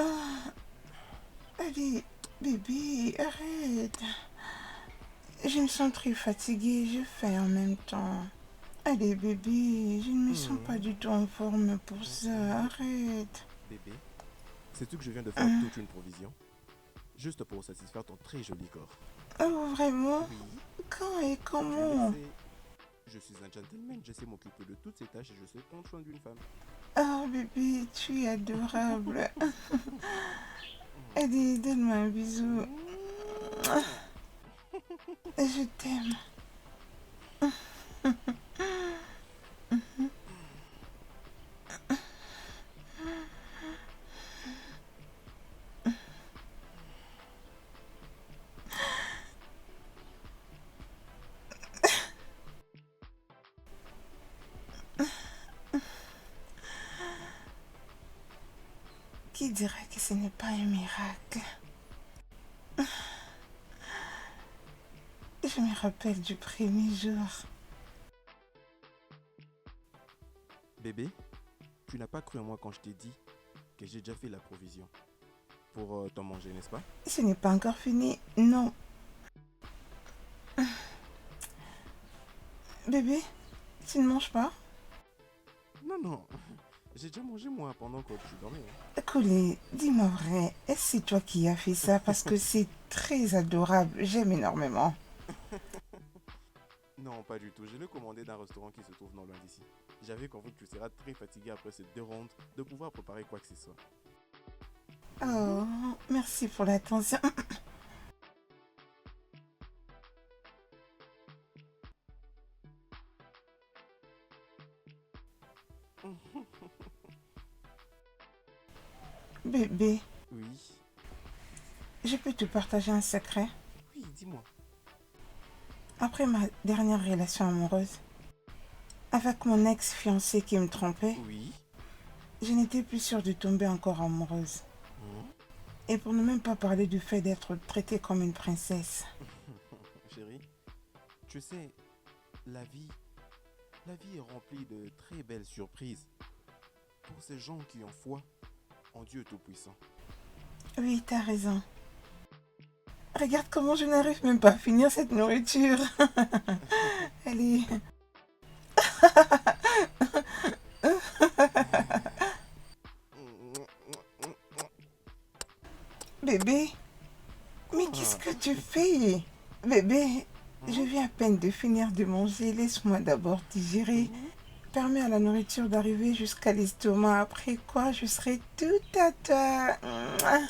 Ah, allez, bébé, arrête. Je me sens très fatiguée, je fais en même temps. Allez, bébé, je ne me sens pas Hmm, du tout en forme pour ça. Arrête. Bébé, sais-tu que je viens de faire Hum. toute une provision? Juste pour satisfaire ton très joli corps. Oh, vraiment? Oui, Quand et tu le comment? sais. Je suis un gentleman, je sais m'occuper de toutes ces tâches et je sais prendre soin d'une femme. Oh, bébé, tu es adorable. Hmm. Allez, donne-moi un bisou. Mouah. Je t'aime. Qui dirait que ce n'est pas un miracle? Je me rappelle du premier jour. Bébé, tu n'as pas cru en moi quand je t'ai dit que j'ai déjà fait la provision pour t'en manger, n'est-ce pas? Ce n'est pas encore fini. Non. Bébé, tu ne manges pas? Non, non, j'ai déjà mangé moi pendant que tu dormais, hein. Colé, dis-moi vrai, est-ce que c'est toi qui as fait ça? Parce que c'est très adorable. J'aime énormément. Non, pas du tout. Je l'ai commandé d'un restaurant qui se trouve non loin d'ici. J'avais compris que tu seras très fatigué après ces 2 rondes de pouvoir préparer quoi que ce soit. Oh, merci pour l'attention. Bébé, Oui, je peux te partager un secret? oui, dis-moi. Après ma dernière relation amoureuse, avec mon ex-fiancé qui me trompait, Oui. je n'étais plus sûre de tomber encore amoureuse. Hmm. Et pour ne même pas parler du fait d'être traitée comme une princesse. Chérie, tu sais, la vie, la vie est remplie de très belles surprises pour ces gens qui ont foi en Dieu Tout-Puissant. Oui, t'as raison. Regarde comment je n'arrive même pas à finir cette nourriture. Allez. Bébé, mais qu'est-ce Quoi? que tu fais? Bébé, je Hmm? viens à peine de finir de manger. Laisse-moi d'abord digérer. Hmm? Permets à la nourriture d'arriver jusqu'à l'estomac. Après quoi, je serai tout à toi. Mouah.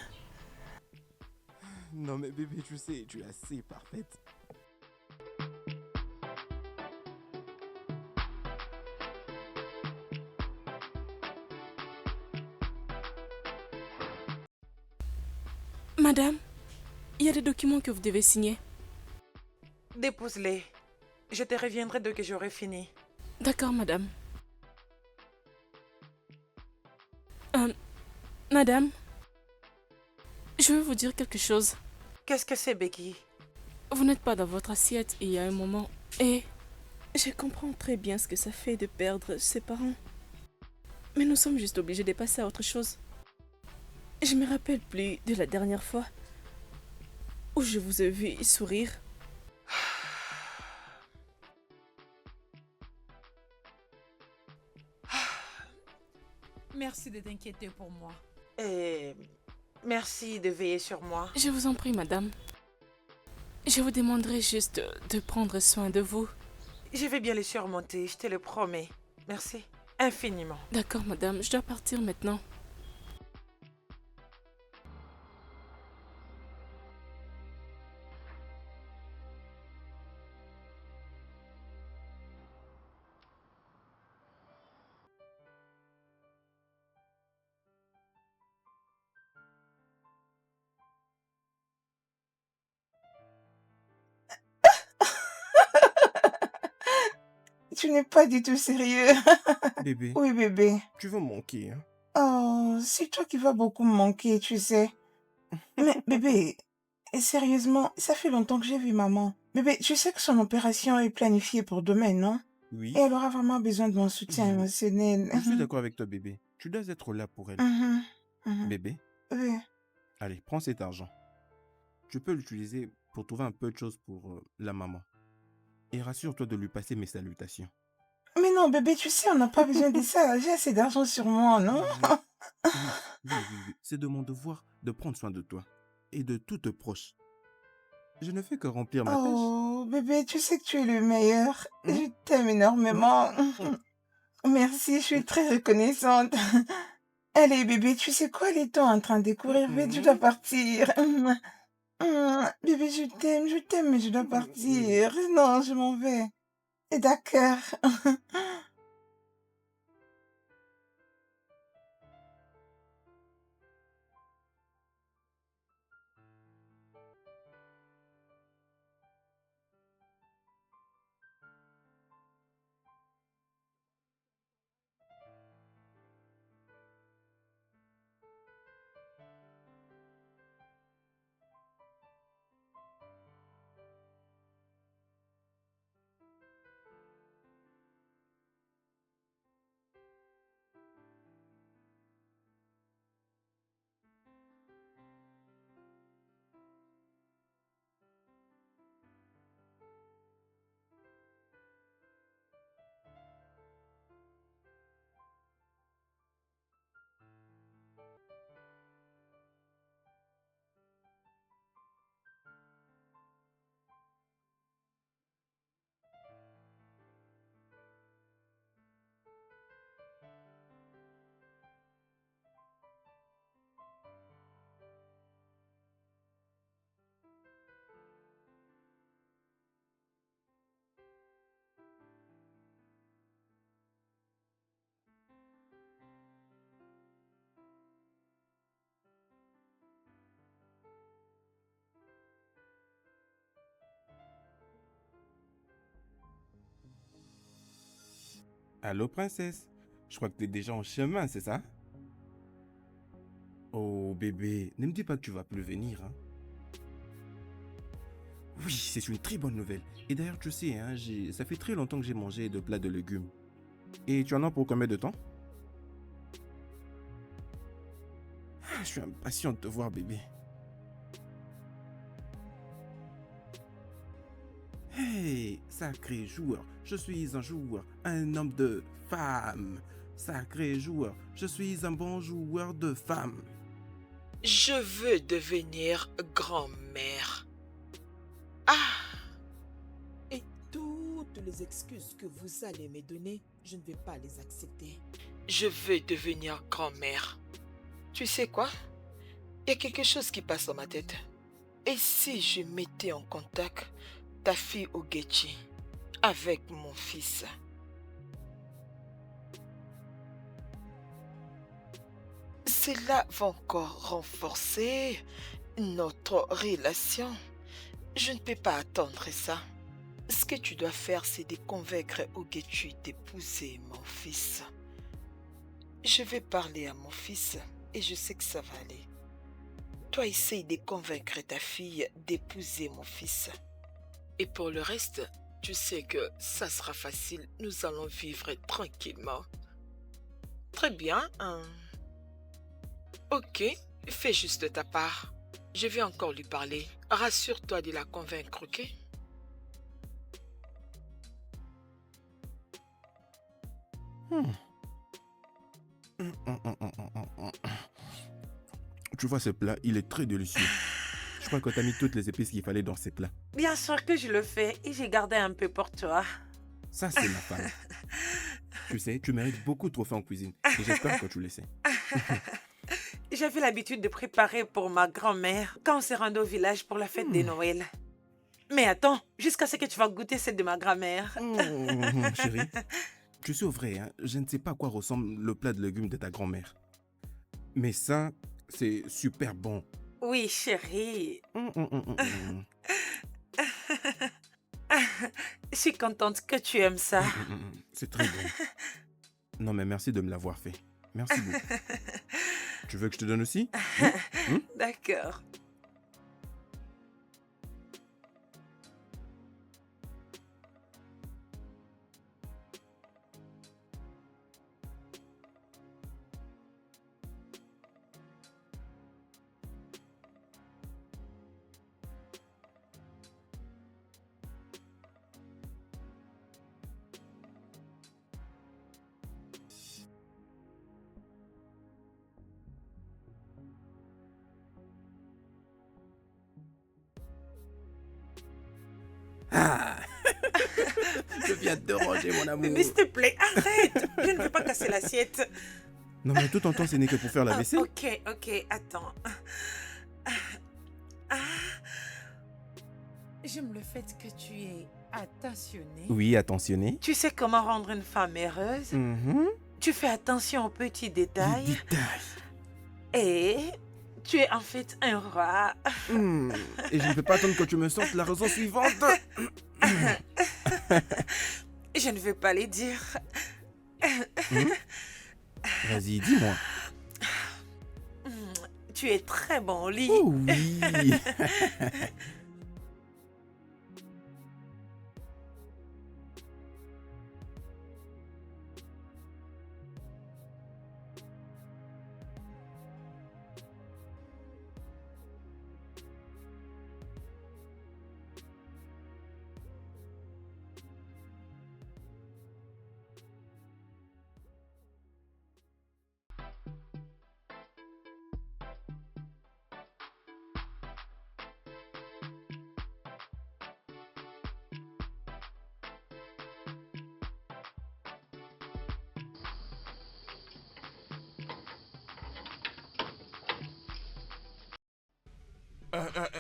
Non mais bébé, tu sais, tu es assez parfaite. Madame, il y a des documents que vous devez signer. Dépose-les. Je te reviendrai dès que j'aurai fini. D'accord, madame. Euh, Madame, je veux vous dire quelque chose. Qu'est-ce que c'est, Becky? Vous n'êtes pas dans votre assiette il y a un moment. Et je comprends très bien ce que ça fait de perdre ses parents. Mais nous sommes juste obligés de passer à autre chose. Je me rappelle plus de la dernière fois où je vous ai vu sourire. Merci de t'inquiéter pour moi. Et merci de veiller sur moi. Je vous en prie, madame. Je vous demanderai juste de prendre soin de vous. Je vais bien les surmonter, je te le promets. Merci infiniment. D'accord, madame, je dois partir maintenant. Tu n'es pas du tout sérieux. Bébé, Oui, bébé. tu vas manquer, hein? Oh, c'est toi qui vas beaucoup me manquer, tu sais. Mais bébé, sérieusement, ça fait longtemps que j'ai vu maman. Bébé, tu sais que son opération est planifiée pour demain, non? Et Oui. elle aura vraiment besoin de mon soutien Je, émotionnel. je suis d'accord avec toi, bébé. Tu dois être là pour elle. Mhm, mhm. Bébé, Oui. Allez, prends cet argent. Tu peux l'utiliser pour trouver un peu de choses pour la maman. Et rassure-toi de lui passer mes salutations. Mais non, bébé, tu sais, on n'a pas besoin de ça. J'ai assez d'argent sur moi, non? Oui. C'est de mon devoir de prendre soin de toi et de tous tes proches. Je ne fais que remplir ma tâche. Oh, bébé, tu sais que tu es le meilleur. Hein? Je t'aime énormément. Merci, je suis très reconnaissante. Allez, bébé, tu sais quoi, les temps en train de courir vite, je dois partir. Bébé, je t'aime, mais je dois partir. Non, je m'en vais. D'accord. Allô, princesse. Je crois que tu es déjà en chemin, c'est ça? Oh, bébé, ne me dis pas que tu vas plus venir, hein? Oui, c'est une très bonne nouvelle. Et d'ailleurs, tu sais, hein, ça fait très longtemps que j'ai mangé de plats de légumes. Et tu en as pour combien de temps? Je suis impatient de te voir, bébé. Hey, sacré joueur, je suis un joueur, un homme de femme. Sacré joueur, je suis un bon joueur de femme. Je veux devenir grand-mère. Ah, Et toutes les excuses que vous allez me donner, je ne vais pas les accepter. je veux devenir grand-mère. Tu sais quoi? Il y a quelque chose qui passe dans ma tête. Et si je mettais en contact ta fille Ogechi avec mon fils? Cela va encore renforcer notre relation. Je ne peux pas attendre ça. Ce que tu dois faire, c'est de convaincre Ogechi d'épouser mon fils. Je vais parler à mon fils et je sais que ça va aller. Toi, essaye de convaincre ta fille d'épouser mon fils. Et pour le reste, tu sais que ça sera facile. Nous allons vivre tranquillement. Très bien. Ok, fais juste ta part. Je vais encore lui parler. Rassure-toi de la convaincre, ok? Tu vois ce plat, il est très délicieux. Je crois que tu as mis toutes les épices qu'il fallait dans ces plats. Bien sûr que je le fais et j'ai gardé un peu pour toi. Ça, c'est ma femme. Tu sais, tu mérites beaucoup de trophées en cuisine. Et j'espère que tu le sais. J'avais l'habitude de préparer pour ma grand-mère quand on s'est rendu au village pour la fête de Noël. Mais attends, jusqu'à ce que tu vas goûter celle de ma grand-mère. Chérie, tu sais au vrai, hein, je ne sais pas à quoi ressemble le plat de légumes de ta grand-mère. Mais ça, c'est super bon. Oui, chérie. Je suis contente que tu aimes ça. C'est très bon. Non, mais merci de me l'avoir fait. Merci beaucoup. Tu veux que je te donne aussi? D'accord. Ah. Je viens de te ranger, mon amour. Mais s'il te plaît, arrête. Je ne veux pas casser l'assiette. Non, mais tout ton temps, ce n'est que pour faire la vaisselle. Ok, attends. Ah. J'aime le fait que tu es attentionné. Oui, attentionné. Tu sais comment rendre une femme heureuse. Tu fais attention aux petits détails. Les détails. Et tu es en fait un roi. Et je ne peux pas attendre que tu me sortes la raison suivante. Je ne veux pas les dire. Vas-y, dis-moi. Tu es très bon au lit. Oh oui.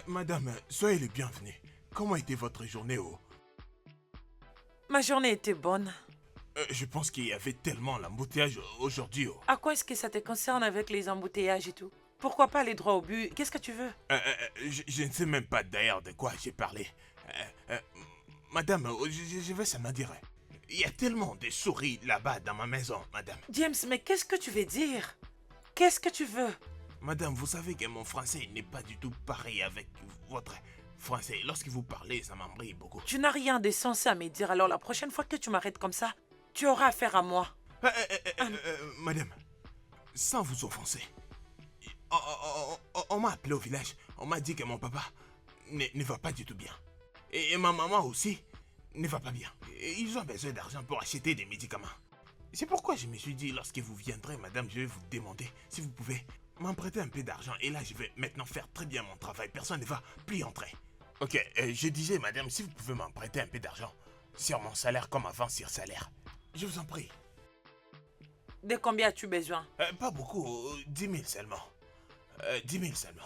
Madame, soyez les bienvenus. Comment était votre journée Ma journée était bonne. Je pense qu'il y avait tellement l'embouteillage aujourd'hui À quoi est-ce que ça te concerne avec les embouteillages et tout? Pourquoi pas aller droit au but? Qu'est-ce que tu veux? Je ne sais même pas d'ailleurs de quoi j'ai parlé. Madame, je vais ça me dire. Il y a tellement de souris là-bas dans ma maison, madame. James, mais qu'est-ce que tu veux dire? Qu'est-ce que tu veux? Madame, vous savez que mon français n'est pas du tout pareil avec votre français. Lorsque vous parlez, ça m'embrouille beaucoup. Tu n'as rien de sensé à me dire, alors la prochaine fois que tu m'arrêtes comme ça, tu auras affaire à moi. Madame, sans vous offenser, on m'a appelé au village. On m'a dit que mon papa ne va pas du tout bien. Et ma maman aussi ne va pas bien. Et ils ont besoin d'argent pour acheter des médicaments. C'est pourquoi je me suis dit, lorsque vous viendrez, madame, je vais vous demander si vous pouvez m'emprunter un peu d'argent. Et là, je vais maintenant faire très bien mon travail. Personne ne va plus entrer. Ok, je disais, madame, si vous pouvez m'emprunter un peu d'argent sur mon salaire comme avant sur salaire. Je vous en prie. De combien as-tu besoin? Pas beaucoup, 10 000 seulement. 10 000 seulement.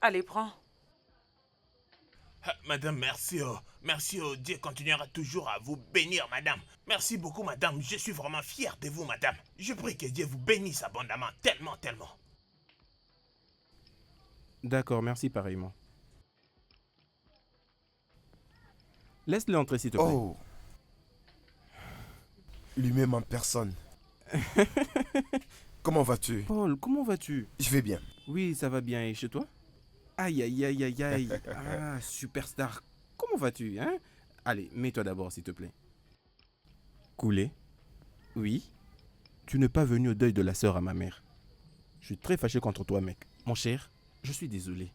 Allez, prends. Madame, merci. Merci. Dieu continuera toujours à vous bénir, madame. Merci beaucoup, madame. Je suis vraiment fier de vous, madame. Je prie que Dieu vous bénisse abondamment. Tellement, tellement. D'accord, merci pareillement. Laisse-le entrer, s'il te plaît. Oh. Lui-même en personne. Comment vas-tu? Paul, comment vas-tu? Je vais bien. Oui, ça va bien. Et chez toi? Aïe, aïe, aïe, aïe, aïe. Ah, superstar. Comment vas-tu, hein? Allez, mets-toi d'abord, s'il te plaît. Coulé? Oui? Tu n'es pas venu au deuil de la sœur à ma mère. Je suis très fâché contre toi, mec. Mon cher, je suis désolé.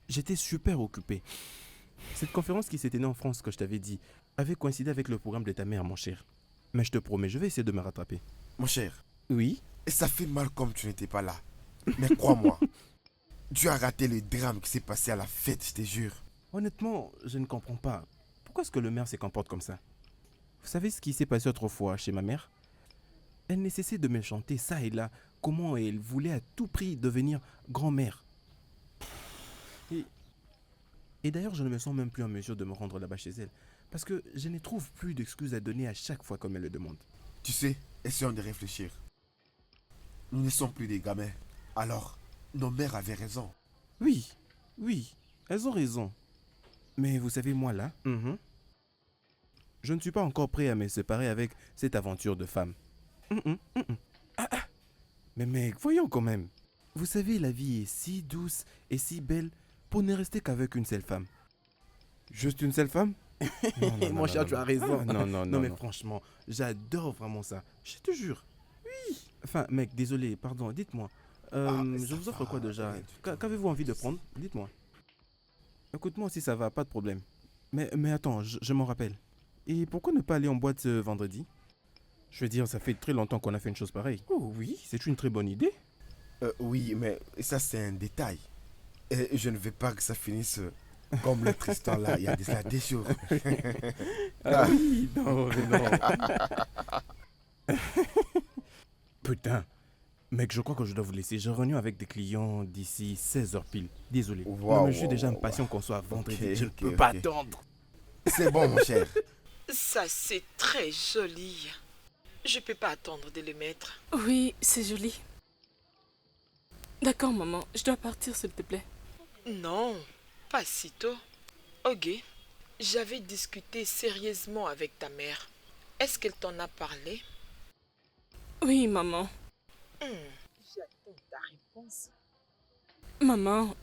J'étais super occupé. Cette conférence qui s'est tenue en France, que je t'avais dit, avait coïncidé avec le programme de ta mère, mon cher. Mais je te promets, je vais essayer de me rattraper. Mon cher, Oui? et ça fait mal comme tu n'étais pas là. Mais crois-moi, tu as raté le drame qui s'est passé à la fête, je te jure. Honnêtement, je ne comprends pas. Pourquoi est-ce que le maire se comporte comme ça? Vous savez ce qui s'est passé autrefois chez ma mère? Elle ne cessait de me chanter ça et là, comment elle voulait à tout prix devenir grand-mère. Et d'ailleurs, je ne me sens même plus en mesure de me rendre là-bas chez elle. Parce que je ne trouve plus d'excuses à donner à chaque fois comme elle le demande. Tu sais, essayons de réfléchir. Nous ne sommes plus des gamins. Alors, nos mères avaient raison. Oui, elles ont raison. Mais vous savez, moi là, je ne suis pas encore prêt à me séparer avec cette aventure de femme. Mais mec, voyons quand même. Vous savez, la vie est si douce et si belle pour ne rester qu'avec une seule femme. Juste une seule femme? Mon cher, tu as raison. Non, mais franchement, j'adore vraiment ça. Je te jure. Oui. Enfin, mec, désolé, pardon, dites-moi. Je vous offre quoi déjà? Qu'avez-vous envie de prendre? Dites-moi. Écoute-moi si ça va, pas de problème. Mais attends, je m'en rappelle. Et pourquoi ne pas aller en boîte ce vendredi? Je veux dire, ça fait très longtemps qu'on a fait une chose pareille. Oh oui, c'est une très bonne idée. Oui, mais ça c'est un détail. Et je ne veux pas que ça finisse comme le Tristan là, il y a déjà des jours. Ah oui, non, mais non. Putain. Mec, je crois que je dois vous laisser. J'ai réunion avec des clients d'ici 16h pile. Désolé. Non, mais je suis déjà impatient qu'on soit vendredi. Ok, Je ne ok, peux pas ok. attendre. C'est bon, mon cher. Ça, c'est très joli. Je peux pas attendre de le mettre. Oui, c'est joli. D'accord, maman. Je dois partir, s'il te plaît. Non, pas si tôt. Ok, j'avais discuté sérieusement avec ta mère. Est-ce qu'elle t'en a parlé? Oui, maman. J'attends ta réponse. Maman,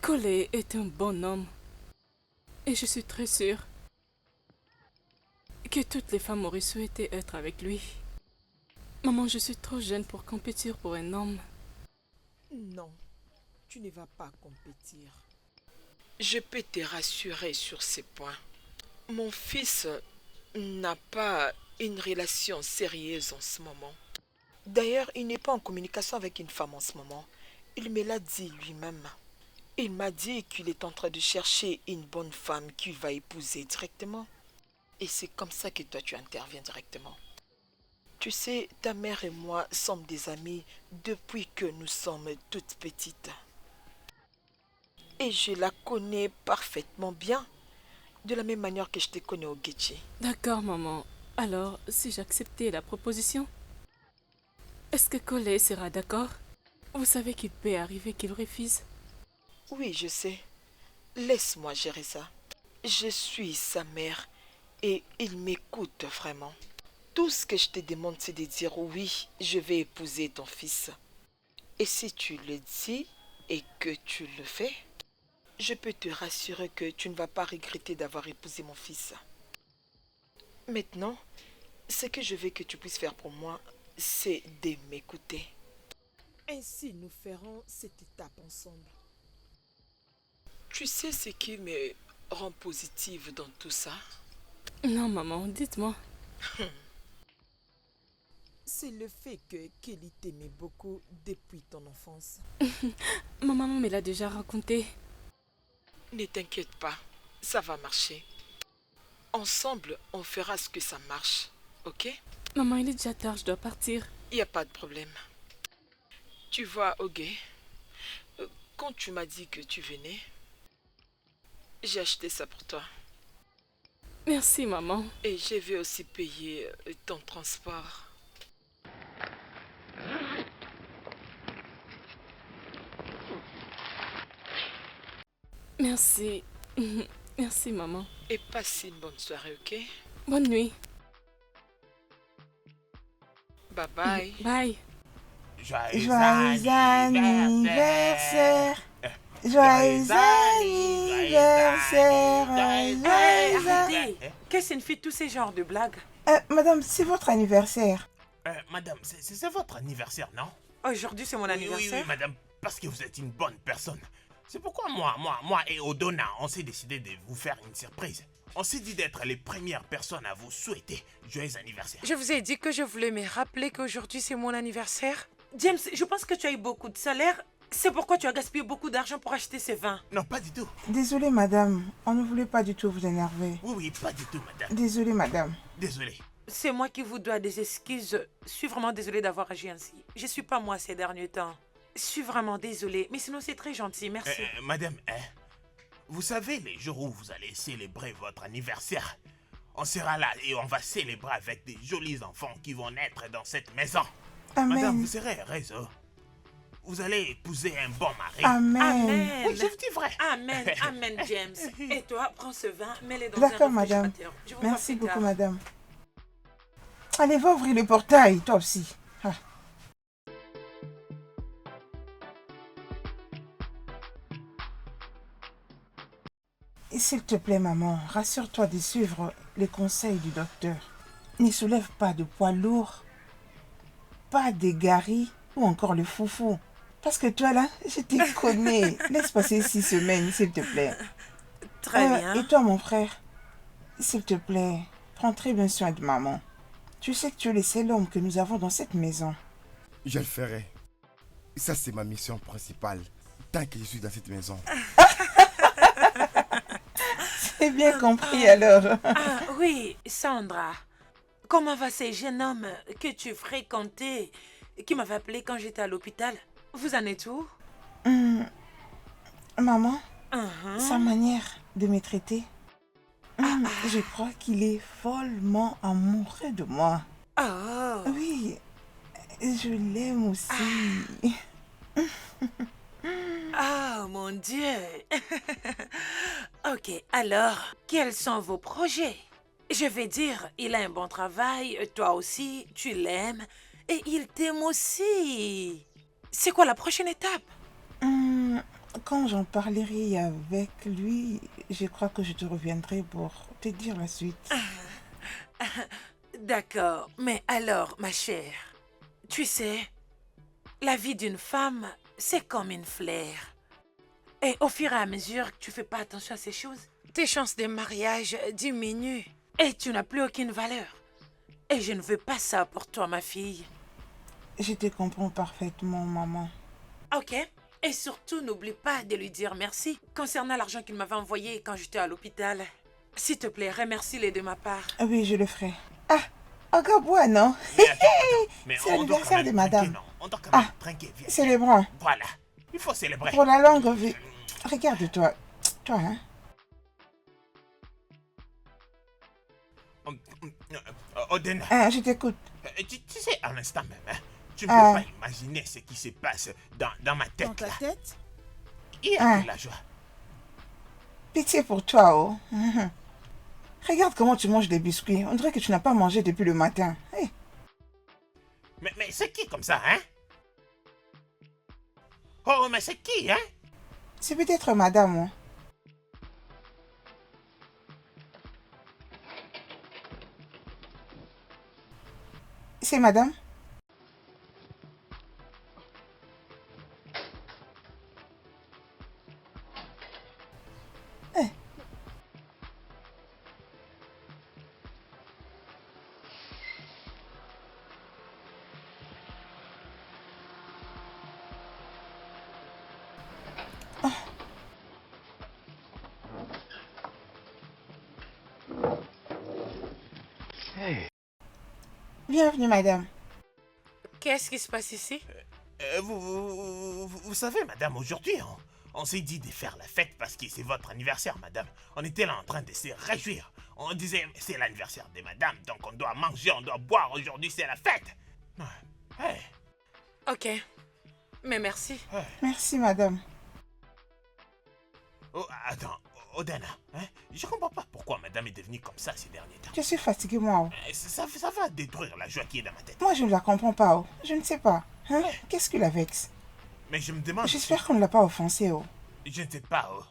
Collet est un bon homme. Et je suis très sûre que toutes les femmes auraient souhaité être avec lui. Maman, je suis trop jeune pour compétir pour un homme. Non, tu ne vas pas compétir. Je peux te rassurer sur ces points. Mon fils n'a pas une relation sérieuse en ce moment. D'ailleurs, il n'est pas en communication avec une femme en ce moment. Il me l'a dit lui-même. Il m'a dit qu'il est en train de chercher une bonne femme qu'il va épouser directement. Et c'est comme ça que toi tu interviens directement. Tu sais, ta mère et moi sommes des amis depuis que nous sommes toutes petites. Et je la connais parfaitement bien, de la même manière que je te connais au Getchi. D'accord, maman. Alors, si j'acceptais la proposition, est-ce que Collet sera d'accord? Vous savez qu'il peut arriver qu'il refuse. Oui, je sais. Laisse-moi gérer ça. Je suis sa mère et il m'écoute vraiment. Tout ce que je te demande, c'est de dire oui, je vais épouser ton fils. Et si tu le dis et que tu le fais, je peux te rassurer que tu ne vas pas regretter d'avoir épousé mon fils. Maintenant, ce que je veux que tu puisses faire pour moi, c'est de m'écouter. Ainsi, nous ferons cette étape ensemble. Tu sais ce qui me rend positive dans tout ça? Non, maman, dites-moi. C'est le fait que Kelly t'aimait beaucoup depuis ton enfance. Ma maman me l'a déjà raconté. Ne t'inquiète pas, ça va marcher. Ensemble, on fera ce que ça marche, ok? Maman, il est déjà tard, je dois partir. Il n'y a pas de problème. Tu vois, Ogé, quand tu m'as dit que tu venais, j'ai acheté ça pour toi. Merci, maman. Et je vais aussi payer ton transport. Merci. Merci, maman. Et passe une bonne soirée, ok? Bonne nuit. Bye bye. Bye. Joyeux anniversaire. Joyeux anniversaire. Joyeux Arrêtez! Que signifient tous ces genres de blagues? Madame, c'est votre anniversaire. Madame, c'est votre anniversaire, non? Aujourd'hui, c'est mon Oui, anniversaire. madame, parce que vous êtes une bonne personne. C'est pourquoi moi et Odona, on s'est décidé de vous faire une surprise. On s'est dit d'être les premières personnes à vous souhaiter joyeux anniversaire. Je vous ai dit que je voulais me rappeler qu'aujourd'hui, c'est mon anniversaire. James, je pense que tu as eu beaucoup de salaire. C'est pourquoi tu as gaspillé beaucoup d'argent pour acheter ces vins. Non, pas du tout. Désolée, madame. On ne voulait pas du tout vous énerver. Oui, pas du tout, madame. Désolée, madame. Désolé. C'est moi qui vous dois des excuses. Je suis vraiment désolée d'avoir agi ainsi. Je suis pas moi ces derniers temps. Je suis vraiment désolée, mais sinon c'est très gentil, merci. Madame, vous savez, les jours où vous allez célébrer votre anniversaire, on sera là et on va célébrer avec des jolis enfants qui vont naître dans cette maison. Amen. Madame, vous serez heureuse. Vous allez épouser un bon mari. Amen. Amen. Oui, je vous dis vrai. Amen, amen, James. Et toi, prends ce vin, mets-le dans un D'accord, madame. réfrigérateur. Je vous Merci vois plus beaucoup, tard. madame. Allez, va ouvrir le portail, toi aussi. Ah. Et s'il te plaît, maman, rassure-toi de suivre les conseils du docteur. Ne soulève pas de poids lourds, pas d'égarés ou encore le foufou. Parce que toi là, je te connais. Laisse passer 6 semaines, s'il te plaît. Très bien. Et toi, mon frère, s'il te plaît, prends très bien soin de maman. Tu sais que tu es le seul homme que nous avons dans cette maison. Je le ferai. Ça, c'est ma mission principale. Tant que je suis dans cette maison. C'est bien compris alors. Ah oui, Sandra. Comment va ces jeunes hommes que tu fréquentais, qui m'avaient appelé quand j'étais à l'hôpital? Vous en êtes où? Maman, Mhm. sa manière de me traiter, je crois qu'il est follement amoureux de moi. Oh. Oui, je l'aime aussi. Ah, mon Dieu. Ok, alors, quels sont vos projets? Je vais dire, il a un bon travail, toi aussi, tu l'aimes, et il t'aime aussi. C'est quoi la prochaine étape? Quand j'en parlerai avec lui, je crois que je te reviendrai pour te dire la suite. D'accord, mais alors, ma chère, tu sais, la vie d'une femme, c'est comme une fleur. Et au fur et à mesure que tu fais pas attention à ces choses, tes chances de mariage diminuent et tu n'as plus aucune valeur. Et je ne veux pas ça pour toi, ma fille. Je te comprends parfaitement, maman. Ok? Et surtout, n'oublie pas de lui dire merci concernant l'argent qu'il m'avait envoyé quand j'étais à l'hôpital. S'il te plaît, remercie-les de ma part. Oui, je le ferai. Ah, Agabois, non? Mais attends, mais C'est on doit quand l'anniversaire même de trinquer, madame. non? On doit quand même Ah, trinquer, viens. célébrons. Voilà, il faut célébrer. Pour la longue vie. Regarde-toi. Toi, hein? Oden, Je t'écoute. tu sais, à l'instant même, hein, tu ne Ah. peux pas imaginer ce qui se passe dans ma Dans tête, ta là. tête? Il y Ah. a de la joie. Pitié pour toi, oh. Regarde comment tu manges des biscuits. On dirait que tu n'as pas mangé depuis le matin. Hey. Mais c'est qui comme ça, hein? Oh, mais c'est qui, hein? C'est peut-être madame, oh. C'est madame? Bienvenue, madame. Qu'est-ce qui se passe ici? Vous savez, madame, aujourd'hui, on s'est dit de faire la fête parce que c'est votre anniversaire, madame. On était là en train de se réjouir. On disait, c'est l'anniversaire de madame, donc on doit manger, on doit boire. Aujourd'hui, c'est la fête. Hey, Ok, mais merci. Merci, madame. oh, attends, Odena, hein? Je comprends pas pourquoi madame est devenue comme ça ces derniers temps. Je suis fatiguée, moi, oh. Ça va détruire la joie qui est dans ma tête. Moi, je ne la comprends pas, oh. Je ne sais pas. Hein? Qu'est-ce qui la vexe? Mais je me demande... J'espère qu'on ne l'a pas offensée, oh. Je ne sais pas, oh.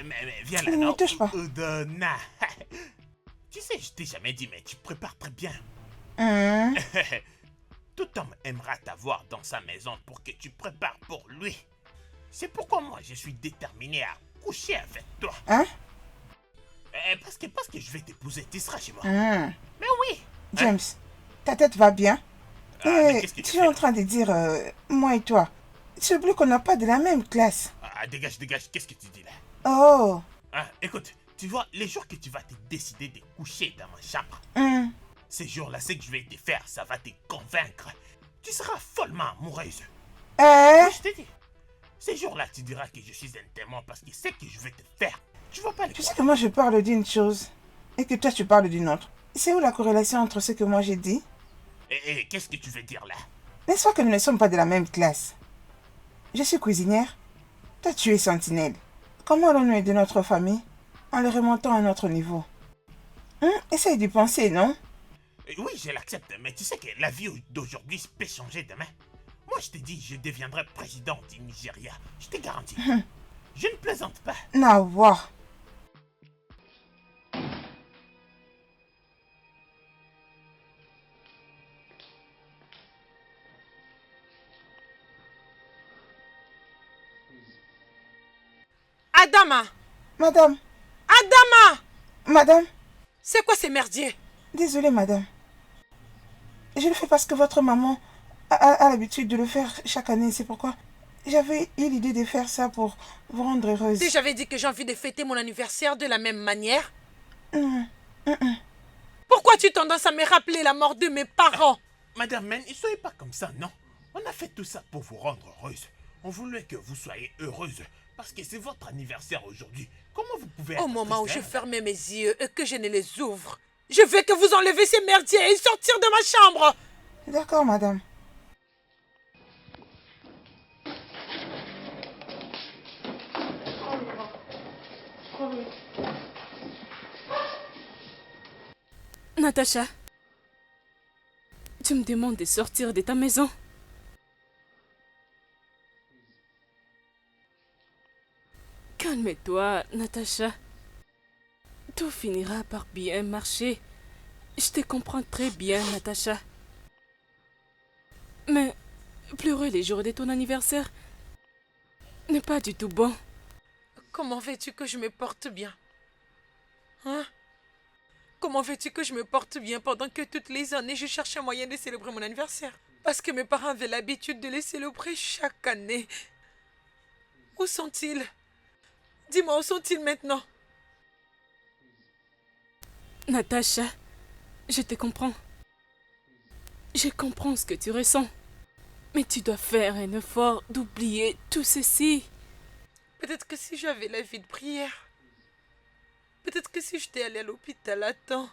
Mais viens là, Ne me non? touche pas. Odena. Tu sais, je t'ai jamais dit, mais tu prépares très bien. Tout homme aimera t'avoir dans sa maison pour que tu prépares pour lui. C'est pourquoi moi, je suis déterminé à coucher avec toi. Hein? Parce que je vais t'épouser, tu seras chez moi. Hum. Mais oui. James, ta tête va bien? Mais qu'est-ce que Tu tu es fais en train de dire, moi et toi, tu oublies qu'on n'a pas de la même classe. Dégage, qu'est-ce que tu dis là? Oh. Écoute, tu vois, les jours que tu vas te décider de coucher dans ma chambre, ces jours-là, ce que je vais te faire, ça va te convaincre. Tu seras follement amoureuse. Oui, je t'ai dit. Ces jours-là, tu diras que je suis un témoin parce que c'est que je vais te faire. Tu vas pas le Tu sais croire. que moi je parle d'une chose et que toi tu parles d'une autre. C'est où la corrélation entre ce que moi j'ai dit? Et qu'est-ce que tu veux dire là? N'est-ce pas que nous ne sommes pas de la même classe? Je suis cuisinière. Toi tu es sentinelle. Comment allons-nous aider notre famille en le remontant à notre niveau? Essaye d'y penser, non? Oui, je l'accepte, mais tu sais que la vie d'aujourd'hui peut changer demain. Moi, je t'ai dit, je deviendrai président du Nigeria. Je te garantis. Je ne plaisante pas. Nawa. Adama! Madame, Adama! madame, C'est quoi ces merdiers? désolée, madame. Je le fais parce que votre maman a l'habitude de le faire chaque année. C'est pourquoi j'avais eu l'idée de faire ça pour vous rendre heureuse. Si j'avais dit que j'ai envie de fêter mon anniversaire de la même manière, pourquoi tu tendances à me rappeler la mort de mes parents? Madame Men, ne soyez pas comme ça, non. On a fait tout ça pour vous rendre heureuse. On voulait que vous soyez heureuse parce que c'est votre anniversaire aujourd'hui. Comment vous pouvez être Au moment où je triste, hein? fermais mes yeux et que je ne les ouvre, je veux que vous enlevez ces merdiers et sortir de ma chambre. D'accord, madame. Natacha, tu me demandes de sortir de ta maison. Calme-toi, Natacha. Tout finira par bien marcher. Je te comprends très bien, Natacha. Mais pleurer les jours de ton anniversaire n'est pas du tout bon. Comment veux-tu que je me porte bien? Hein? Comment veux-tu que je me porte bien pendant que toutes les années je cherche un moyen de célébrer mon anniversaire? Parce que mes parents avaient l'habitude de les célébrer chaque année. Où sont-ils? Dis-moi, où sont-ils maintenant? Natacha, je te comprends. Je comprends ce que tu ressens. Mais tu dois faire un effort d'oublier tout ceci. Peut-être que si j'avais la vie de prière, peut-être que si j'étais allée à l'hôpital à temps,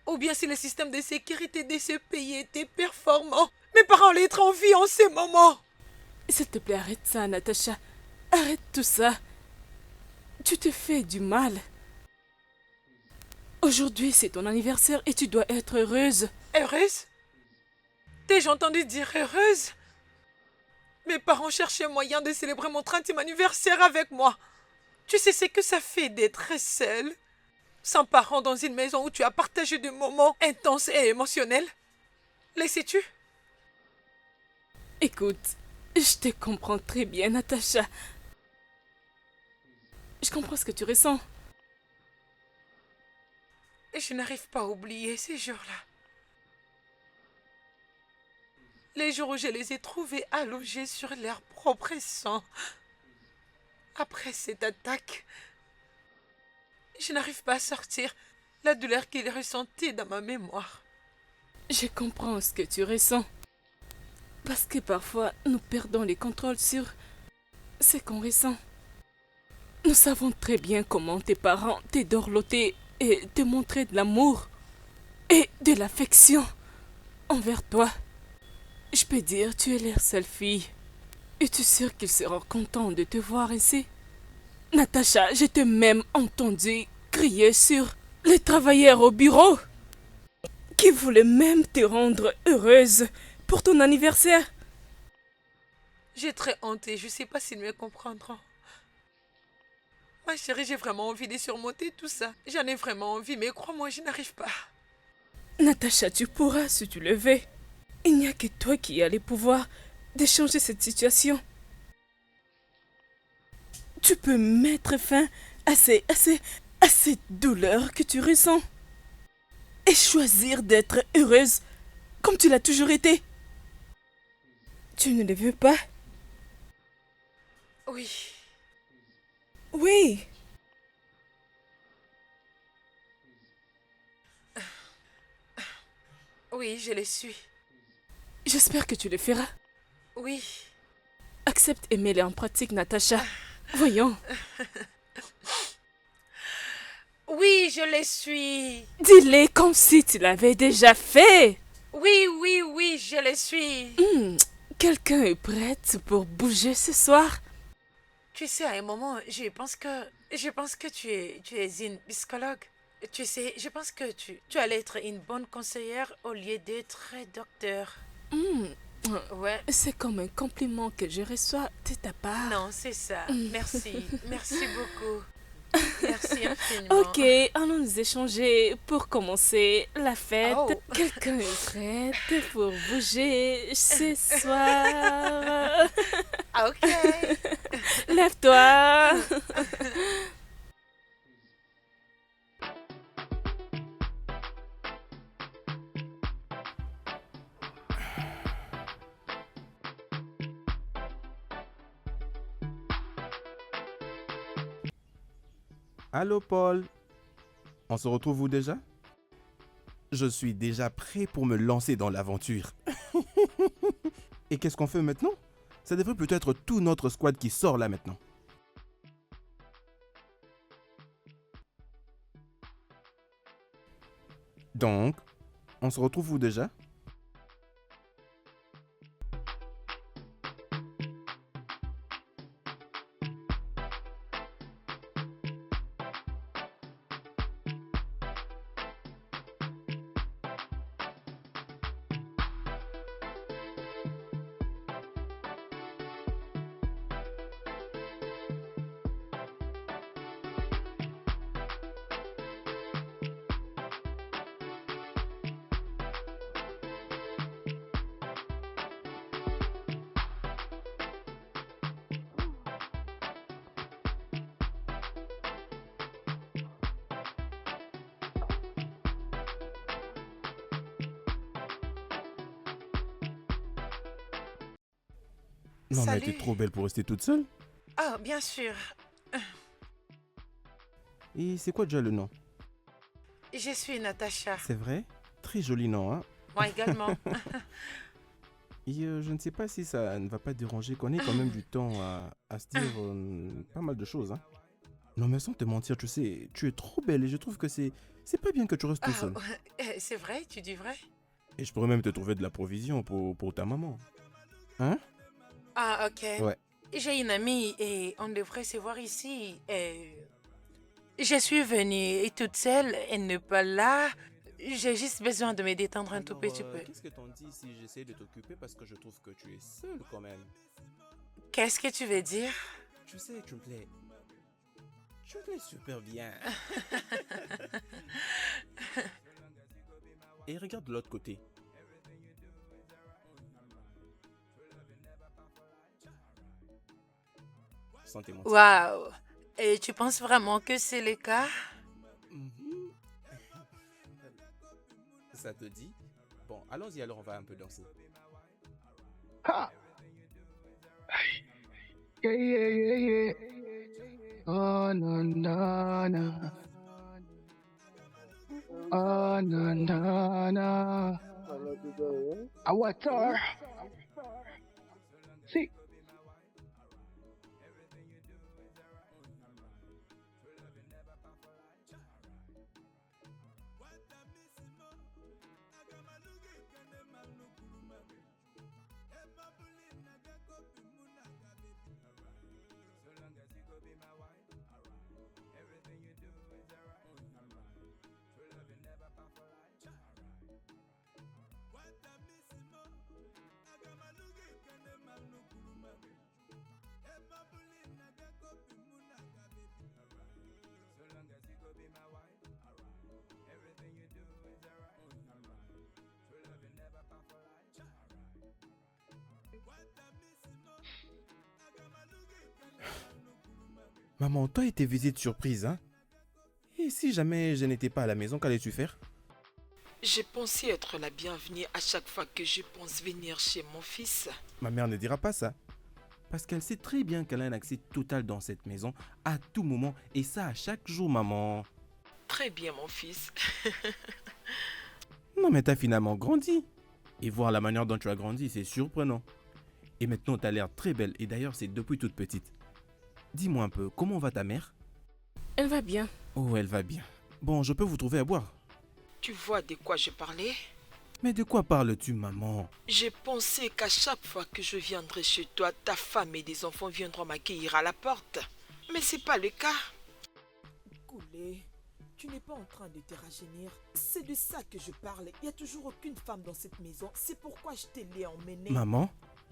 ou bien si le système de sécurité de ce pays était performant, mes parents allaient être en vie en ces moments. S'il te plaît, arrête ça, Natacha. Arrête tout ça. Tu te fais du mal. Aujourd'hui, c'est ton anniversaire et tu dois être heureuse. Heureuse? T'ai-je entendu dire heureuse? Mes parents cherchaient moyen de célébrer mon 30e anniversaire avec moi. Tu sais ce que ça fait d'être seule, sans parents dans une maison où tu as partagé des moments intenses et émotionnels? Les sais-tu? Écoute, je te comprends très bien, Natacha. Je comprends ce que tu ressens. Je n'arrive pas à oublier ces jours-là. Les jours où je les ai trouvés allongés sur leur propre sang. Après cette attaque, je n'arrive pas à sortir la douleur qu'ils ressentaient dans ma mémoire. Je comprends ce que tu ressens. Parce que parfois, nous perdons les contrôles sur ce qu'on ressent. Nous savons très bien comment tes parents t'édorlotaient et te montraient de l'amour et de l'affection envers toi. Je peux dire, tu es leur seule fille. Es-tu sûre qu'ils seront contents de te voir ainsi? Natacha, je t'ai même entendu crier sur les travailleurs au bureau qui voulaient même te rendre heureuse pour ton anniversaire. J'ai très honte et je ne sais pas s'ils me comprendront. Ma chérie, j'ai vraiment envie de surmonter tout ça. J'en ai vraiment envie, mais crois-moi, je n'arrive pas. Natacha, tu pourras si tu le veux. Il n'y a que toi qui as les pouvoirs de changer cette situation. Tu peux mettre fin à cette douleur que tu ressens. Et choisir d'être heureuse comme tu l'as toujours été. Tu ne le veux pas? Oui. Oui. Oui, je le suis. J'espère que tu le feras. Oui. Accepte et mets-le en pratique, Natacha. Voyons. Oui, je le suis. Dis-le comme si tu l'avais déjà fait. Oui, oui, oui, je le suis. Quelqu'un est prête pour bouger ce soir? Tu sais, à un moment, je pense que tu es une psychologue. Tu sais, je pense que tu allais être une bonne conseillère au lieu d'être docteur. Ouais. C'est comme un compliment que je reçois de ta part. Non, c'est ça. Merci. Merci beaucoup. Merci infiniment. Ok, allons nous échanger pour commencer la fête. Oh. Quelqu'un est prête pour bouger ce soir. Ah, ok. Lève-toi. Allô Paul, on se retrouve où déjà? Je suis déjà prêt pour me lancer dans l'aventure. Et qu'est-ce qu'on fait maintenant? Ça devrait plutôt être tout notre squad qui sort là maintenant. Donc, on se retrouve où déjà? Non mais Salut. t'es trop belle pour rester toute seule. Oh, bien sûr. Et c'est quoi déjà le nom? Je suis Natacha. C'est vrai? Très joli nom, hein? Moi également. Et je ne sais pas si ça ne va pas déranger qu'on ait quand même du temps à se dire pas mal de choses, hein? Non mais sans te mentir, tu sais, tu es trop belle et je trouve que c'est pas bien que tu restes tout seul. C'est vrai, tu dis vrai? Et je pourrais même te trouver de la provision pour ta maman. Hein? Ah, ok. Ouais. J'ai une amie et on devrait se voir ici. Je suis venue toute seule, elle n'est pas là. J'ai juste besoin de me détendre un tout petit peu. Qu'est-ce que t'en dis si j'essaie de t'occuper parce que je trouve que tu es seule quand même? Qu'est-ce que tu veux dire? Tu sais, tu me plais. Tu me plais super bien. Et regarde de l'autre côté. Sans tes mentir. Waouh! Et tu penses vraiment que c'est le cas? Mhm. Ça te dit? Bon, allons-y alors, on va un peu danser. Ha! Yeah, yeah, yeah, yeah. Oh, na, na, na. Oh, na, na, na. Avatar. See. Maman, toi et tes visites surprises, hein? Et si jamais je n'étais pas à la maison, qu'allais-tu faire? J'ai pensé être la bienvenue à chaque fois que je pense venir chez mon fils. Ma mère ne dira pas ça. Parce qu'elle sait très bien qu'elle a un accès total dans cette maison à tout moment. Et ça à chaque jour, maman. Très bien, mon fils. Non mais t'as finalement grandi. Et voir la manière dont tu as grandi, c'est surprenant. Et maintenant, t'as l'air très belle. Et d'ailleurs, c'est depuis toute petite. Dis-moi un peu, comment va ta mère? Elle va bien. Oh, elle va bien. Bon, je peux vous trouver à boire. Tu vois de quoi je parlais? Mais de quoi parles-tu, maman? J'ai pensé qu'à chaque fois que je viendrai chez toi, ta femme et des enfants viendront m'accueillir à la porte. Mais c'est pas le cas. Koulé, tu n'es pas en train de te rajeunir. C'est de ça que je parle. Il n'y a toujours aucune femme dans cette maison. C'est pourquoi je te l'ai emmenée. Maman,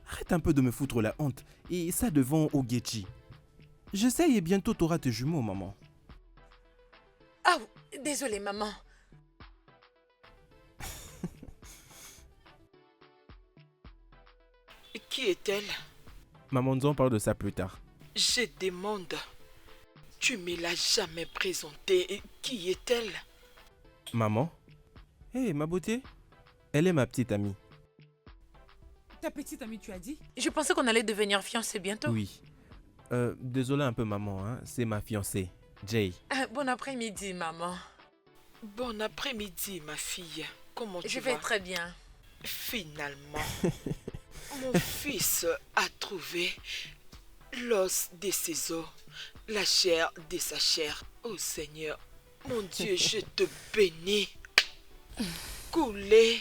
arrête un peu de me foutre la honte. Et ça devant Ogechi. J'essaye et bientôt t'auras tes jumeaux, maman. Désolée, maman. Qui est-elle? Maman, nous allons parler de ça plus tard. Je demande. Tu me l'as jamais présentée. Qui est-elle? Maman? Hé, ma beauté? Elle est ma petite amie. Ta petite amie, tu as dit? Je pensais qu'on allait devenir fiancés bientôt. Oui. Désolé un peu, maman, hein. C'est ma fiancée, Jay. Bon après-midi, maman. Bon après-midi, ma fille. Comment tu Je vas? vais très bien. Finalement, mon fils a trouvé l'os de ses os, la chair de sa chair. Oh Seigneur, mon Dieu, je te bénis. Coulé.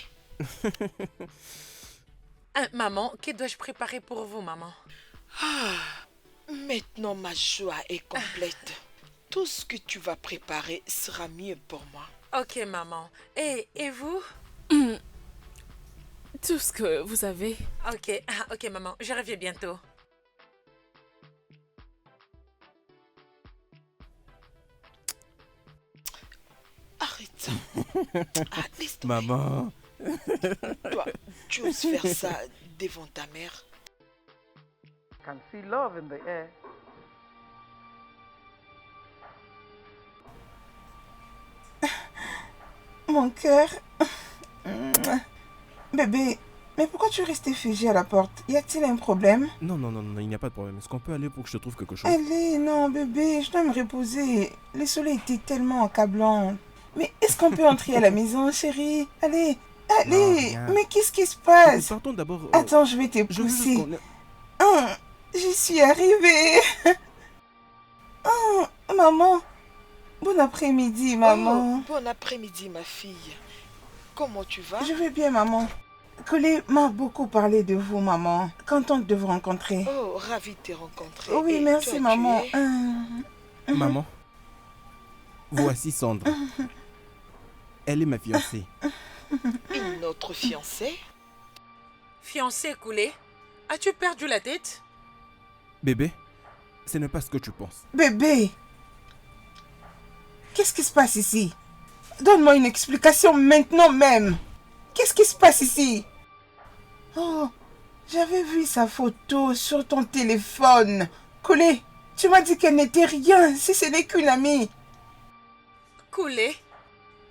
Maman, que dois-je préparer pour vous, maman? Maintenant, ma joie est complète. Tout ce que tu vas préparer sera mieux pour moi. Ok, maman. Et vous? Tout ce que vous avez. Ok, ok, maman. Je reviens bientôt. Arrête. Laisse tomber. Maman. Toi, tu oses faire ça devant ta mère? Can see love in the air. Mon cœur. Bébé, mais pourquoi tu restes figé à la porte? Y a-t-il un problème? Non, non, non, non, il n'y a pas de problème. Est-ce qu'on peut aller pour que je te trouve quelque chose? Allez, non, bébé, je dois me reposer. Le soleil était tellement accablant. Mais est-ce qu'on peut entrer à la maison, chérie? Allez, allez. rien. Mais qu'est-ce qui se passe? Partons d'abord. Attends, je vais te je veux juste pousser. qu'on ait- Oh, j'y suis arrivée. Oh, maman. Bon après-midi, maman. Oh, bon après-midi, ma fille. Comment tu vas? Je vais bien, maman. Colé m'a beaucoup parlé de vous, maman. Contente de vous rencontrer. Oh, ravie de te rencontrer. Oui, Et merci, toi, maman. tu es? Maman. Voici Sandra. Elle est ma fiancée. Une autre fiancée? Fiancé coulé, as-tu perdu la tête? Bébé, ce n'est pas ce que tu penses. Bébé. Qu'est-ce qui se passe ici? Donne-moi une explication maintenant même. Qu'est-ce qui se passe ici? Oh, j'avais vu sa photo sur ton téléphone. Colé, tu m'as dit qu'elle n'était rien, si ce n'est qu'une amie. Coulé,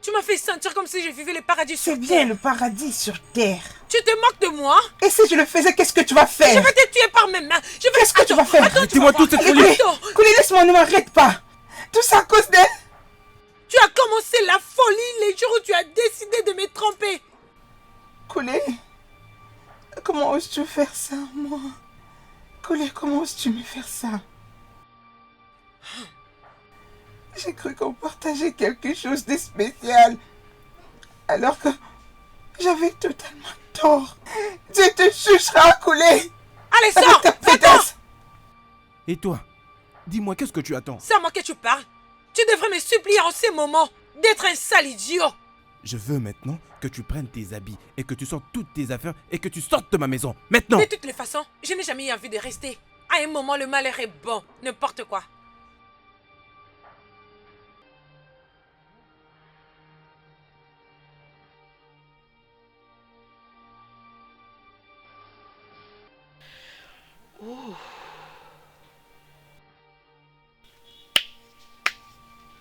tu m'as fait sentir comme si je vivais le paradis sur C'est terre. bien le paradis sur terre. Tu te moques de moi? Et si je le faisais, qu'est-ce que tu vas Je faire? vais te tuer par mes mains. Je vais... Qu'est-ce que tu vas faire? Attends, tu Dis-moi vas tout, voir. cette Allez, folie. Colé, Attends. Colé, laisse-moi, ne m'arrête pas. Tout ça à cause d'elle. Tu as commencé la folie les jours où tu as décidé de me tromper. Colé, comment oses-tu faire ça, moi? Colé, comment oses-tu me faire ça? J'ai cru qu'on partageait quelque chose de spécial. Alors que j'avais totalement tort. Dieu te jugera, Colé. Allez, Avec sors. ta Va-t'en. pétasse. Et toi? Dis-moi, qu'est-ce que tu attends? C'est à moi que tu parles. Tu devrais me supplier en ces moments d'être un sale idiot. Je veux maintenant que tu prennes tes habits et que tu sortes toutes tes affaires et que tu sortes de ma maison. Maintenant! De toutes les façons, je n'ai jamais eu envie de rester. À un moment, le malheur est bon. N'importe quoi.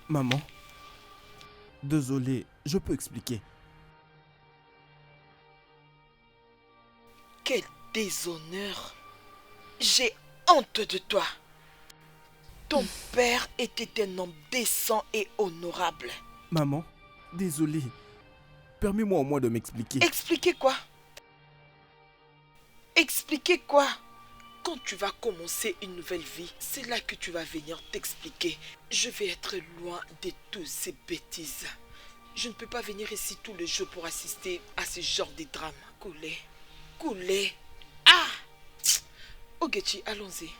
Maman, désolé, je peux expliquer. Quel déshonneur. J'ai honte de toi. Ton père était un homme décent et honorable. Maman, désolé. Permets-moi au moins de m'expliquer. Expliquer quoi? Expliquer quoi? Quand tu vas commencer une nouvelle vie, c'est là que tu vas venir t'expliquer. Je vais être loin de toutes ces bêtises. Je ne peux pas venir ici tous les jours pour assister à ce genre de drame. Coulé. Coulé. Ah! Ogechi, allons-y.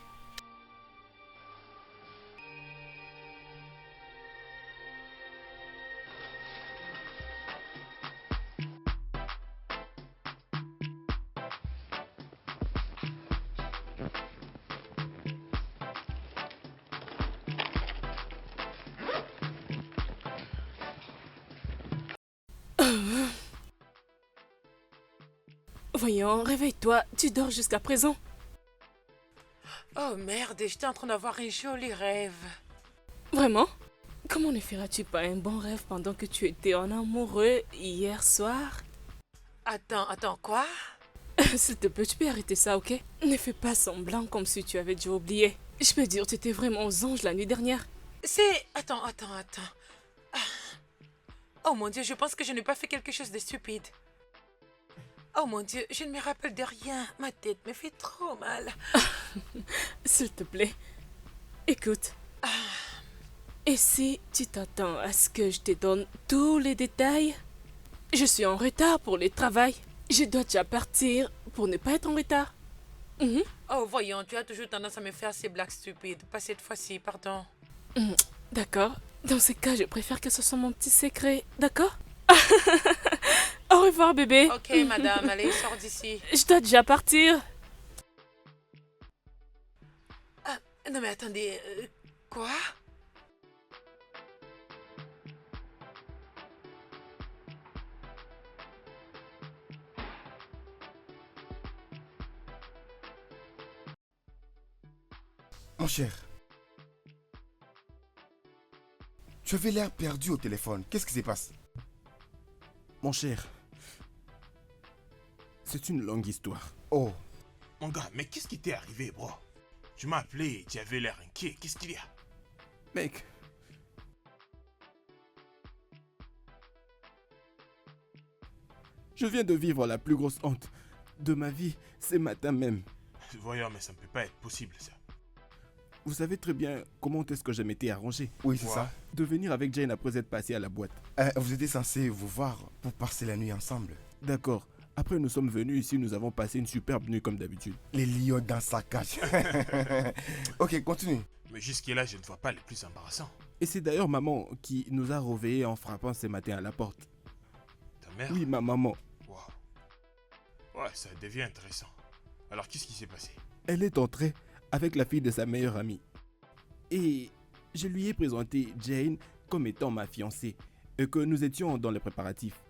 Voyons, réveille-toi, tu dors jusqu'à présent. Oh merde, j'étais en train d'avoir un joli rêve. Vraiment? Comment ne feras-tu pas un bon rêve pendant que tu étais en amoureux hier soir? Attends, quoi? S'il te plaît, tu peux arrêter ça, ok? Ne fais pas semblant comme si tu avais déjà oublié. Je peux dire, tu étais vraiment aux anges la nuit dernière. Attends. Ah. Oh mon Dieu, je pense que je n'ai pas fait quelque chose de stupide. Oh mon Dieu, je ne me rappelle de rien. Ma tête me fait trop mal. S'il te plaît, écoute. Et si tu t'attends à ce que je te donne tous les détails? Je suis en retard pour le travail. Je dois déjà partir pour ne pas être en retard. Oh voyons, tu as toujours tendance à me faire ces blagues stupides. Pas cette fois-ci, pardon. D'accord. Dans ce cas, je préfère que ce soit mon petit secret. D'accord? Au revoir, bébé. Ok, madame, allez, sors d'ici. Je dois déjà partir. Ah, non mais attendez, quoi? Mon cher, tu avais l'air perdu au téléphone. Qu'est-ce qui se passe? Mon cher, c'est une longue histoire. Oh, Mon gars, mais qu'est-ce qui t'est arrivé, bro? Tu m'as appelé et tu avais l'air inquiet. Qu'est-ce qu'il y a? Mec, je viens de vivre la plus grosse honte de ma vie ce matin même. Voyons, mais ça ne peut pas être possible, ça. Vous savez très bien comment est-ce que je m'étais arrangé oui, c'est Ouais. ça. de venir avec Jane après être passé à la boîte. Vous étiez censé vous voir pour passer la nuit ensemble. D'accord. Après, nous sommes venus ici, nous avons passé une superbe nuit comme d'habitude. Les lions dans sa cage. Ok, continue. Mais jusque-là, je ne vois pas les plus embarrassants. Et c'est d'ailleurs maman qui nous a réveillés en frappant ce matin à la porte. Ta mère? Oui, ma maman. Waouh. Ouais, ça devient intéressant. Alors, qu'est-ce qui s'est passé? Elle est entrée avec la fille de sa meilleure amie. Et je lui ai présenté Jane comme étant ma fiancée et que nous étions dans les préparatifs.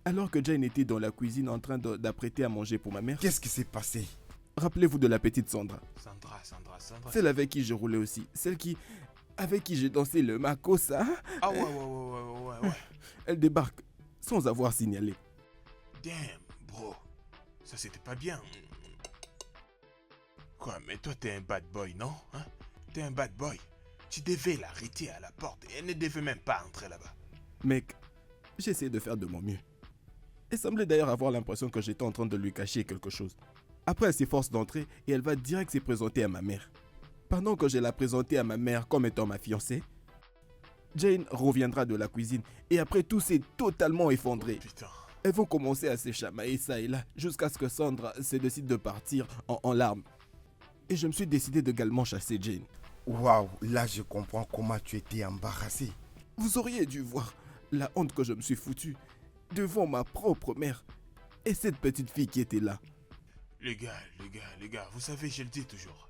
Alors que Jane était dans la cuisine en train d'apprêter à manger pour ma mère, Qu'est-ce qui s'est passé? rappelez-vous de la petite Sandra. Sandra. Celle avec qui je roulais aussi. Avec qui j'ai dansé le makossa. Ah ouais. Elle débarque sans avoir signalé. Damn, bro. Ça, c'était pas bien. Quoi, mais toi, t'es un bad boy, non? Hein? T'es un bad boy. Tu devais l'arrêter à la porte et elle ne devait même pas entrer là-bas. Mec, j'essaie de faire de mon mieux. Elle semblait d'ailleurs avoir l'impression que j'étais en train de lui cacher quelque chose. Après, elle s'efforce d'entrer et elle va direct se présenter à ma mère. Pendant que je la présentais à ma mère comme étant ma fiancée, Jane reviendra de la cuisine et après tout s'est totalement effondré. Putain. Elles vont commencer à se chamailler ça et là jusqu'à ce que Sandra se décide de partir en larmes. Et je me suis décidé d'également chasser Jane. Waouh, là je comprends comment tu étais embarrassé. Vous auriez dû voir la honte que je me suis foutu devant ma propre mère et cette petite fille qui était là. Les gars, vous savez, je le dis toujours.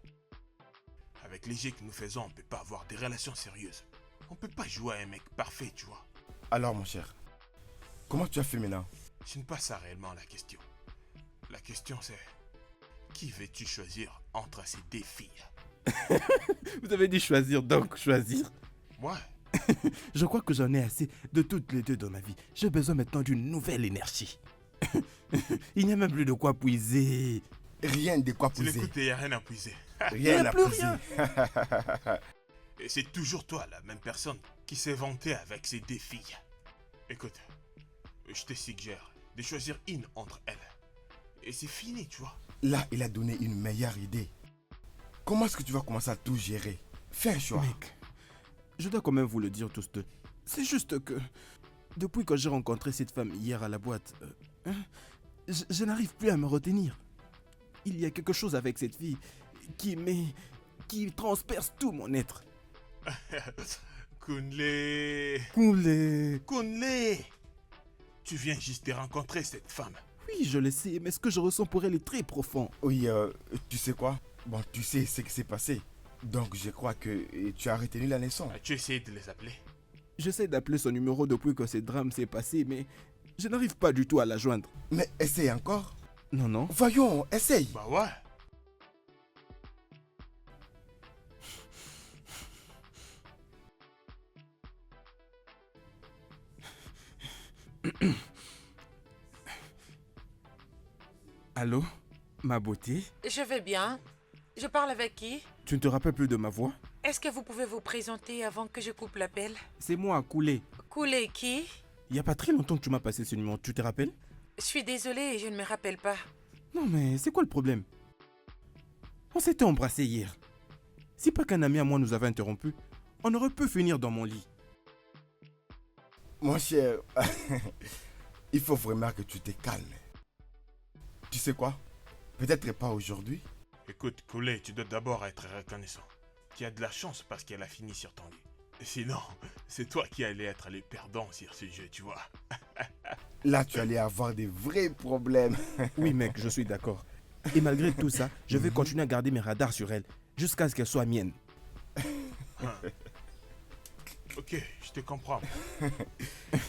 Avec les jeux que nous faisons, on peut pas avoir des relations sérieuses. On peut pas jouer à un mec parfait, tu vois. Alors mon cher, comment tu as fait maintenant? Ce n'est pas ça réellement la question. La question c'est... Qui veux-tu choisir entre ces deux filles? Vous avez dit choisir, donc choisir. Moi? Je crois que j'en ai assez de toutes les deux dans ma vie. J'ai besoin maintenant d'une nouvelle énergie. Il n'y a même plus de quoi puiser. Rien de quoi Tu pousser. l'écoutes et il n'y a rien à puiser. Rien à plus pousser. Et c'est toujours toi, la même personne, qui s'est vantée avec ces deux filles. Écoute, je te suggère de choisir une entre elles. Et c'est fini, tu vois. Là, il a donné une meilleure idée. Comment est-ce que tu vas commencer à tout gérer? Fais un choix. Mec, je dois quand même vous le dire tous deux. C'est juste que, depuis que j'ai rencontré cette femme hier à la boîte, je n'arrive plus à me retenir. Il y a quelque chose avec cette fille qui transperce tout mon être. Kunle, Coulé. tu viens juste de rencontrer cette femme. Oui, je le sais, mais ce que je ressens pour elle est très profond. Oui, tu sais quoi? Bon, tu sais ce qui s'est passé. Donc je crois que tu as retenu la leçon. As-tu essayé de les appeler? J'essaie d'appeler son numéro depuis que ce drame s'est passé, mais je n'arrive pas du tout à la joindre. Mais essaye encore. Non, non. Voyons, essaye. Bah ouais. Allô, ma beauté? Je vais bien. Je parle avec qui? Tu ne te rappelles plus de ma voix? Est-ce que vous pouvez vous présenter avant que je coupe l'appel? C'est moi, Koulé. Koulé qui? Il n'y a pas très longtemps que tu m'as passé ce numéro, tu te rappelles? Je suis désolée, je ne me rappelle pas. Non, mais c'est quoi le problème? On s'était embrassés hier. Si pas qu'un ami à moi nous avait interrompus, on aurait pu finir dans mon lit. Mon cher, il faut vraiment que tu te calmes. Tu sais quoi? Peut-être pas aujourd'hui. Écoute, Koulé, tu dois d'abord être reconnaissant. Tu as de la chance parce qu'elle a fini sur ton lit. Sinon, c'est toi qui allais être le perdant sur ce jeu, tu vois. Là, tu allais avoir des vrais problèmes. Oui, mec, je suis d'accord. Et malgré tout ça, je vais continuer à garder mes radars sur elle, jusqu'à ce qu'elle soit mienne. Ok, je te comprends.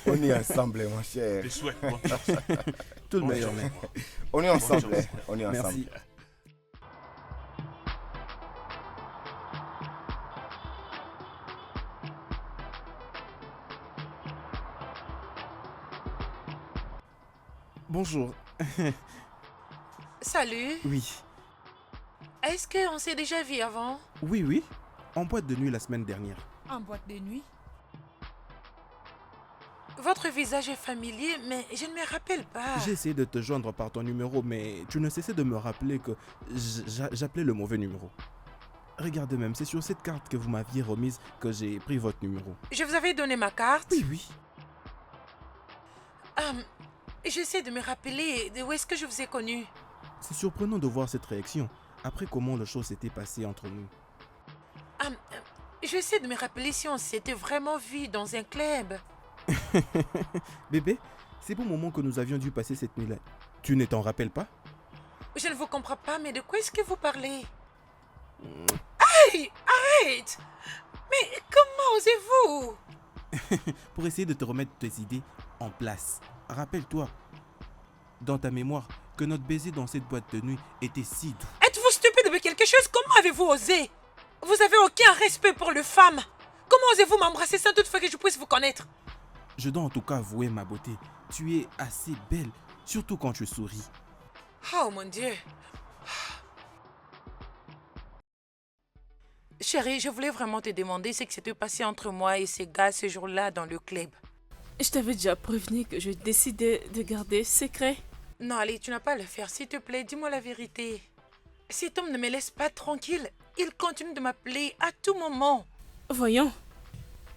On est ensemble, mon Je cher. te souhaite bonne chance. Tout le Bonne meilleur, chance. mec. On est ensemble. Bonne chance. On est ensemble. Merci. Bonjour. Salut. Oui. Est-ce qu'on s'est déjà vu avant? Oui, oui. En boîte de nuit la semaine dernière. En boîte de nuit? Votre visage est familier, mais je ne me rappelle pas. J'ai essayé de te joindre par ton numéro, mais tu ne cessais de me rappeler que j'appelais le mauvais numéro. Regardez même, c'est sur cette carte que vous m'aviez remise que j'ai pris votre numéro. Je vous avais donné ma carte. Oui, oui. J'essaie de me rappeler de où est-ce que je vous ai connu. C'est surprenant de voir cette réaction, après comment les choses s'étaient passées entre nous. J'essaie de me rappeler si on s'était vraiment vu dans un club. Bébé, c'est bon moment que nous avions dû passer cette nuit-là. Tu ne t'en rappelles pas? Je ne vous comprends pas, mais de quoi est-ce que vous parlez? Hey, arrête! Mais comment osez-vous? Pour essayer de te remettre tes idées en place. Rappelle-toi, dans ta mémoire, que notre baiser dans cette boîte de nuit était si doux. Êtes-vous stupide de quelque chose? Comment avez-vous osé? Vous avez aucun respect pour les femmes. Comment osez-vous m'embrasser sans toutefois que je puisse vous connaître? Je dois en tout cas avouer ma beauté. Tu es assez belle, surtout quand tu souris. Oh mon Dieu. Chérie, je voulais vraiment te demander ce qui s'était passé entre moi et ces gars ce jour-là dans le club. Je t'avais déjà prévenu que je décidais de garder secret. Non, allez, tu n'as pas à le faire, s'il te plaît, dis-moi la vérité. Cet homme ne me laisse pas tranquille. Il continue de m'appeler à tout moment. Voyons.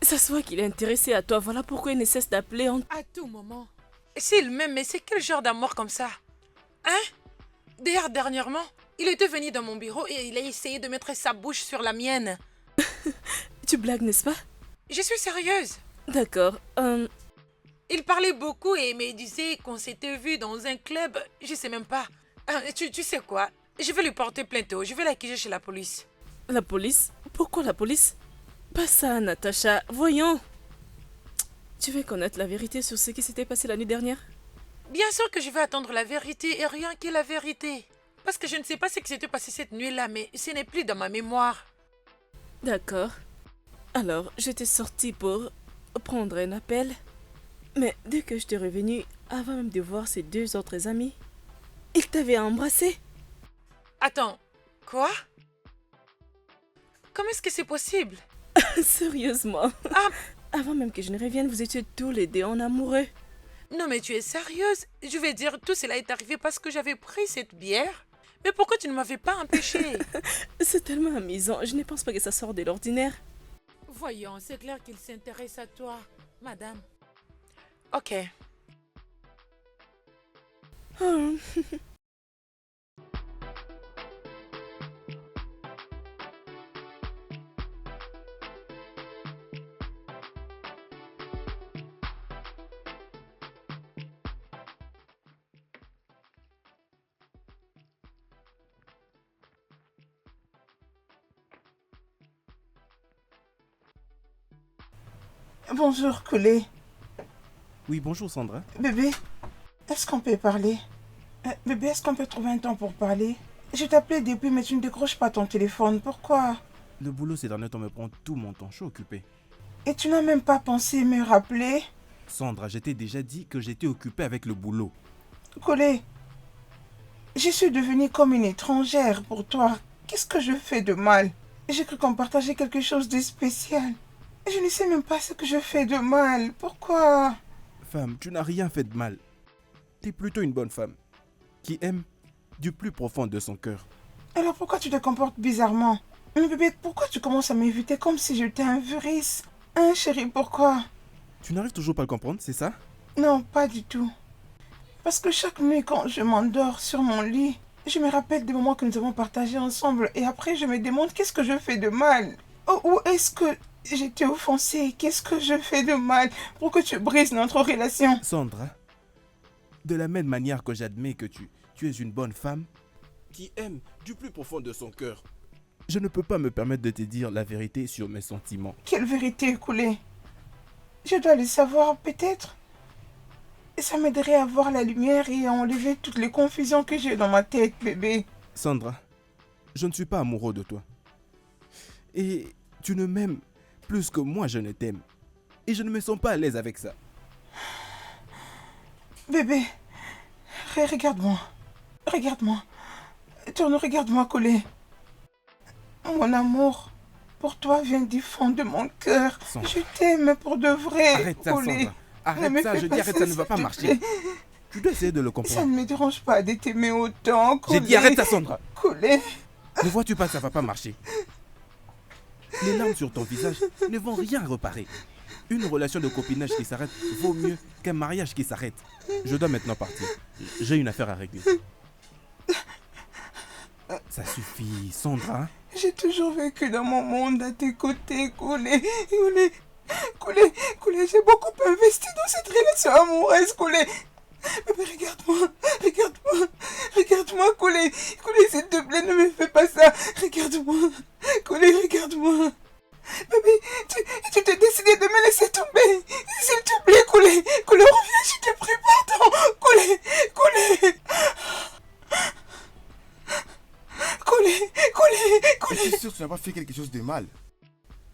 Ça se voit qu'il est intéressé à toi. Voilà pourquoi il ne cesse d'appeler en... À tout moment. S'il m'aime, mais c'est quel genre d'amour comme ça? Hein? D'ailleurs, dernièrement, il était venu dans mon bureau et il a essayé de mettre sa bouche sur la mienne. Tu blagues, n'est-ce pas? Je suis sérieuse. D'accord. Il parlait beaucoup et me disait qu'on s'était vu dans un club. Je sais même pas. Tu sais quoi? Je vais lui porter plainte. Je vais l'accuser chez la police. La police? Pourquoi la police? Pas ça, Natacha. Voyons. Tu veux connaître la vérité sur ce qui s'était passé la nuit dernière? Bien sûr que je vais attendre la vérité et rien que la vérité. Parce que je ne sais pas ce qui s'était passé cette nuit-là, mais ce n'est plus dans ma mémoire. D'accord. Alors, j'étais sortie pour prendre un appel. Mais dès que je t'ai revenu, avant même de voir ses deux autres amis, il t'avait embrassé. Attends, quoi? Comment est-ce que c'est possible? Sérieusement. Avant même que je ne revienne, vous étiez tous les deux en amoureux. Non mais tu es sérieuse? Je vais dire, tout cela est arrivé parce que j'avais pris cette bière. Mais pourquoi tu ne m'avais pas empêché? C'est tellement amusant. Je ne pense pas que ça sort de l'ordinaire. Voyons, c'est clair qu'il s'intéresse à toi, madame. Ok. Oh. Bonjour, Koulé. Oui, bonjour Sandra. Bébé, est-ce qu'on peut parler? Bébé, est-ce qu'on peut trouver un temps pour parler? Je t'appelais depuis, mais tu ne décroches pas ton téléphone. Pourquoi? Le boulot ces derniers temps me prend tout mon temps, je suis occupé. Et tu n'as même pas pensé me rappeler? Sandra, je t'ai déjà dit que j'étais occupé avec le boulot. Koulé, je suis devenue comme une étrangère pour toi. Qu'est-ce que je fais de mal? J'ai cru qu'on partageait quelque chose de spécial. Je ne sais même pas ce que je fais de mal. Pourquoi? Femme, tu n'as rien fait de mal. Tu es plutôt une bonne femme qui aime du plus profond de son cœur. Alors pourquoi tu te comportes bizarrement? Mais bébé, pourquoi tu commences à m'éviter comme si j'étais un virus? Hein, chérie, pourquoi? Tu n'arrives toujours pas à le comprendre, c'est ça? Non, pas du tout. Parce que chaque nuit, quand je m'endors sur mon lit, je me rappelle des moments que nous avons partagés ensemble et après je me demande qu'est-ce que je fais de mal? Ou est-ce que j'étais offensée? Qu'est-ce que je fais de mal pour que tu brises notre relation? Sandra, de la même manière que j'admets que tu es une bonne femme qui aime du plus profond de son cœur, je ne peux pas me permettre de te dire la vérité sur mes sentiments. Quelle vérité, Koulé? Je dois le savoir peut-être. Et ça m'aiderait à voir la lumière et à enlever toutes les confusions que j'ai dans ma tête, bébé. Sandra, je ne suis pas amoureux de toi. Et tu ne m'aimes plus que moi je ne t'aime. Et je ne me sens pas à l'aise avec ça. Bébé, regarde-moi. Regarde-moi. Tourne, regarde-moi, Koulé. Mon amour pour toi vient du fond de mon cœur. Sandra. Je t'aime pour de vrai, Arrête ça, Koulé. Sandra. Ne me Arrête ça, fais je pas dis arrête, ça ne va s'il pas te marcher. plaît. Tu dois essayer de le Ça comprendre. ne me dérange pas de t'aimer autant, Koulé. J'ai dit arrête ça, Sandra. Koulé. Ne vois-tu pas que ça va pas marcher? Les larmes sur ton visage ne vont rien réparer. Une relation de copinage qui s'arrête vaut mieux qu'un mariage qui s'arrête. Je dois maintenant partir. J'ai une affaire à régler. Ça suffit, Sandra. J'ai toujours vécu dans mon monde à tes côtés, Koulé. Koulé, j'ai beaucoup investi dans cette relation amoureuse, Koulé. Bébé, regarde-moi, Koulé. Koulé, s'il te plaît, ne me fais pas ça. Regarde-moi, Koulé, regarde-moi. Bébé, tu t'es décidé de me laisser tomber. S'il te plaît, Koulé, reviens, je te prie, pardon. Koulé. Je suis sûr que tu n'as pas fait quelque chose de mal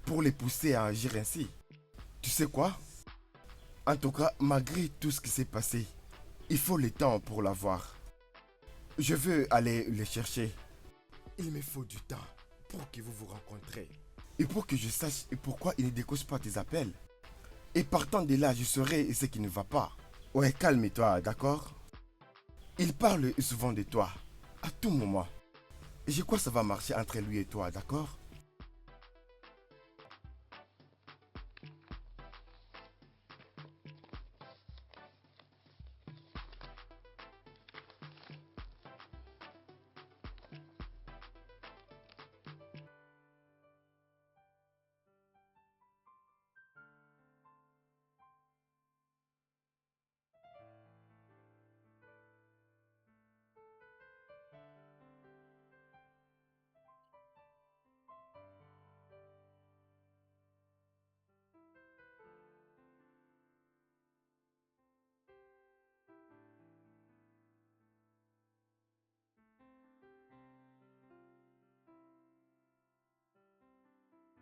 pour les pousser à agir ainsi. Tu sais quoi? En tout cas, malgré tout ce qui s'est passé, il faut le temps pour l'avoir. Je veux aller les chercher. Il me faut du temps pour que vous vous rencontrez. Et pour que je sache pourquoi il ne décroche pas tes appels. Et partant de là, je saurai ce qui ne va pas. Ouais, calme-toi, d'accord? Il parle souvent de toi, à tout moment. Et je crois que ça va marcher entre lui et toi, d'accord?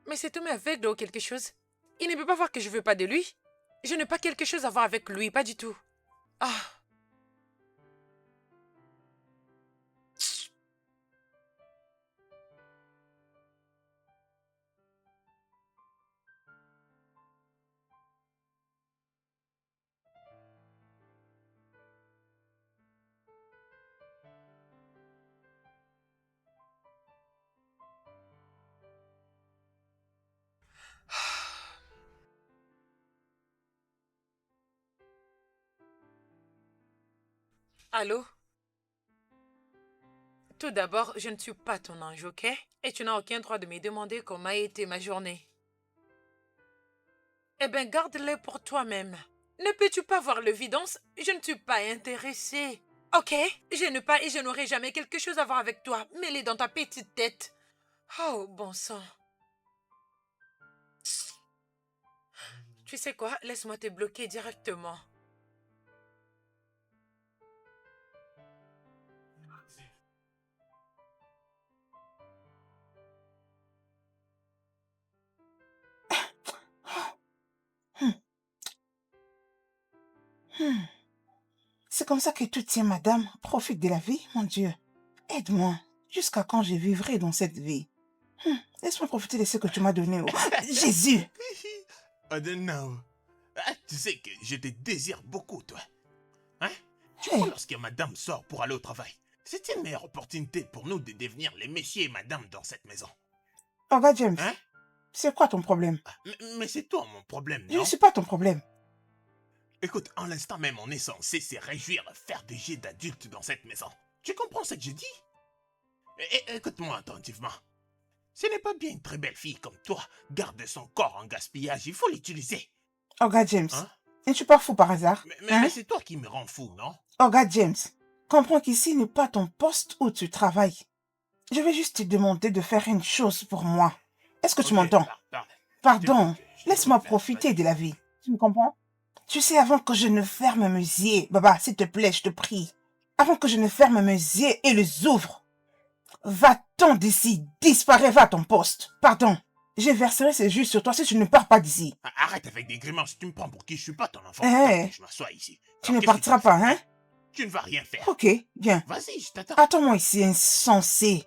Mais c'est un aveugle ou quelque chose. Il ne peut pas voir que je veux pas de lui. Je n'ai pas quelque chose à voir avec lui, pas du tout. Ah. Allô? Tout d'abord, je ne suis pas ton ange, ok? Et tu n'as aucun droit de me demander comment a été ma journée. Eh bien, garde-le pour toi-même. Ne peux-tu pas voir l'évidence? Je ne suis pas intéressée. Ok? Je n'ai pas et je n'aurai jamais quelque chose à voir avec toi. Mets-les dans ta petite tête. Oh, bon sang. Tu sais quoi? Laisse-moi te bloquer directement. Hmm, hmm. C'est comme ça que tu tiens, madame. Profite de la vie, mon Dieu. Aide-moi. Jusqu'à quand je vivrai dans cette vie? Laisse-moi profiter de ce que tu m'as donné. Oh, Jésus! I don't know. Ah, tu sais que je te désire beaucoup, toi. Hein? Tu Hey, vois, lorsque madame sort pour aller au travail, c'est une meilleure opportunité pour nous de devenir les messieurs et madame dans cette maison. regarde, James. Hein? C'est quoi ton problème? Ah, mais c'est toi mon problème, Je ne non? suis pas ton problème. Écoute, en l'instant même, on est censé se réjouir de faire des jets d'adultes dans cette maison. Tu comprends ce que je dis? Écoute-moi attentivement. Ce n'est pas bien une très belle fille comme toi garde son corps en gaspillage, il faut l'utiliser. Regarde, James. Hein? Ne suis pas fou par hasard. Hein? Mais c'est toi qui me rends fou, non? Regarde, James. Comprends qu'ici n'est pas ton poste où tu travailles. Je vais juste te demander de faire une chose pour moi. Est-ce que tu Ok, m'entends? Pardon. je te Laisse-moi confesse, profiter vas-y. de la vie. Tu me comprends? Tu sais, avant que je ne ferme mes yeux, Baba, s'il te plaît, je te prie. Avant que je ne ferme mes yeux et les ouvre, va-t'en d'ici. Disparais, va à ton poste. Pardon. Je verserai ce jus sur toi si tu ne pars pas d'ici. Arrête avec des grimaces, tu me prends pour qui? Je suis pas ton enfant. Eh. Attends, je m'assois ici. Tu Alors, ne qu'est-ce que partiras vas pas, faire? hein? Tu ne vas rien faire. Ok, bien. Vas-y, je t'attends. Attends-moi ici, insensé.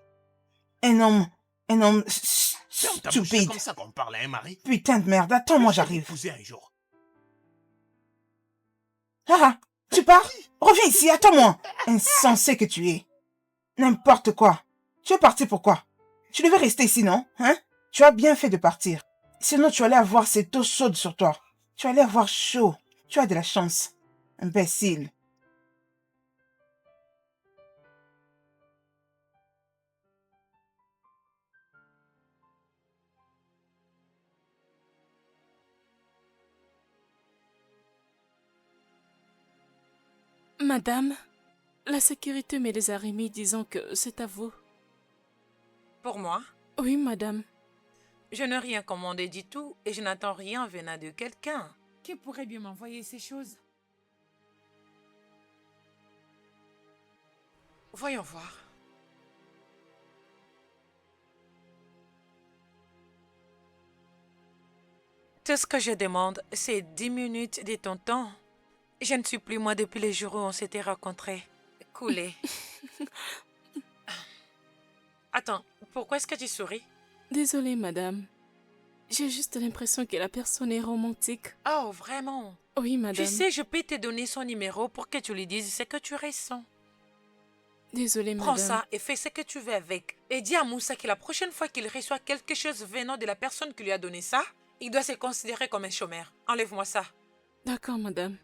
Un homme Ferme ta bouche, c'est stupide. comme ça qu'on parle à un mari. Putain de merde, attends-moi, Je vais j'arrive. t'épouser un jour. Ah, tu pars? Reviens ici, attends-moi. Insensé que tu es. N'importe quoi. Tu es parti pourquoi? Tu devais rester ici, non? Hein? Tu as bien fait de partir. Sinon, tu allais avoir cette eau chaude sur toi. Tu allais avoir chaud. Tu as de la chance. Imbécile. Madame, la sécurité me les a remis disant que c'est à vous. Pour moi, Oui, madame. je n'ai rien commandé du tout et je n'attends rien venant de quelqu'un. Qui pourrait bien m'envoyer ces choses? Voyons voir. Tout ce que je demande, c'est 10 minutes de ton temps. Je ne suis plus moi depuis les jours où on s'était rencontrés. Coulé. Attends, pourquoi est-ce que tu souris? Désolée, madame. J'ai juste l'impression que la personne est romantique. Oh, vraiment? Oui, madame. Tu sais, je peux te donner son numéro pour que tu lui dises ce que tu ressens. Désolée, Prends madame. ça et fais ce que tu veux avec. Et dis à Moussa que la prochaine fois qu'il reçoit quelque chose venant de la personne qui lui a donné ça, il doit se considérer comme un chômeur. Enlève-moi ça. D'accord, madame.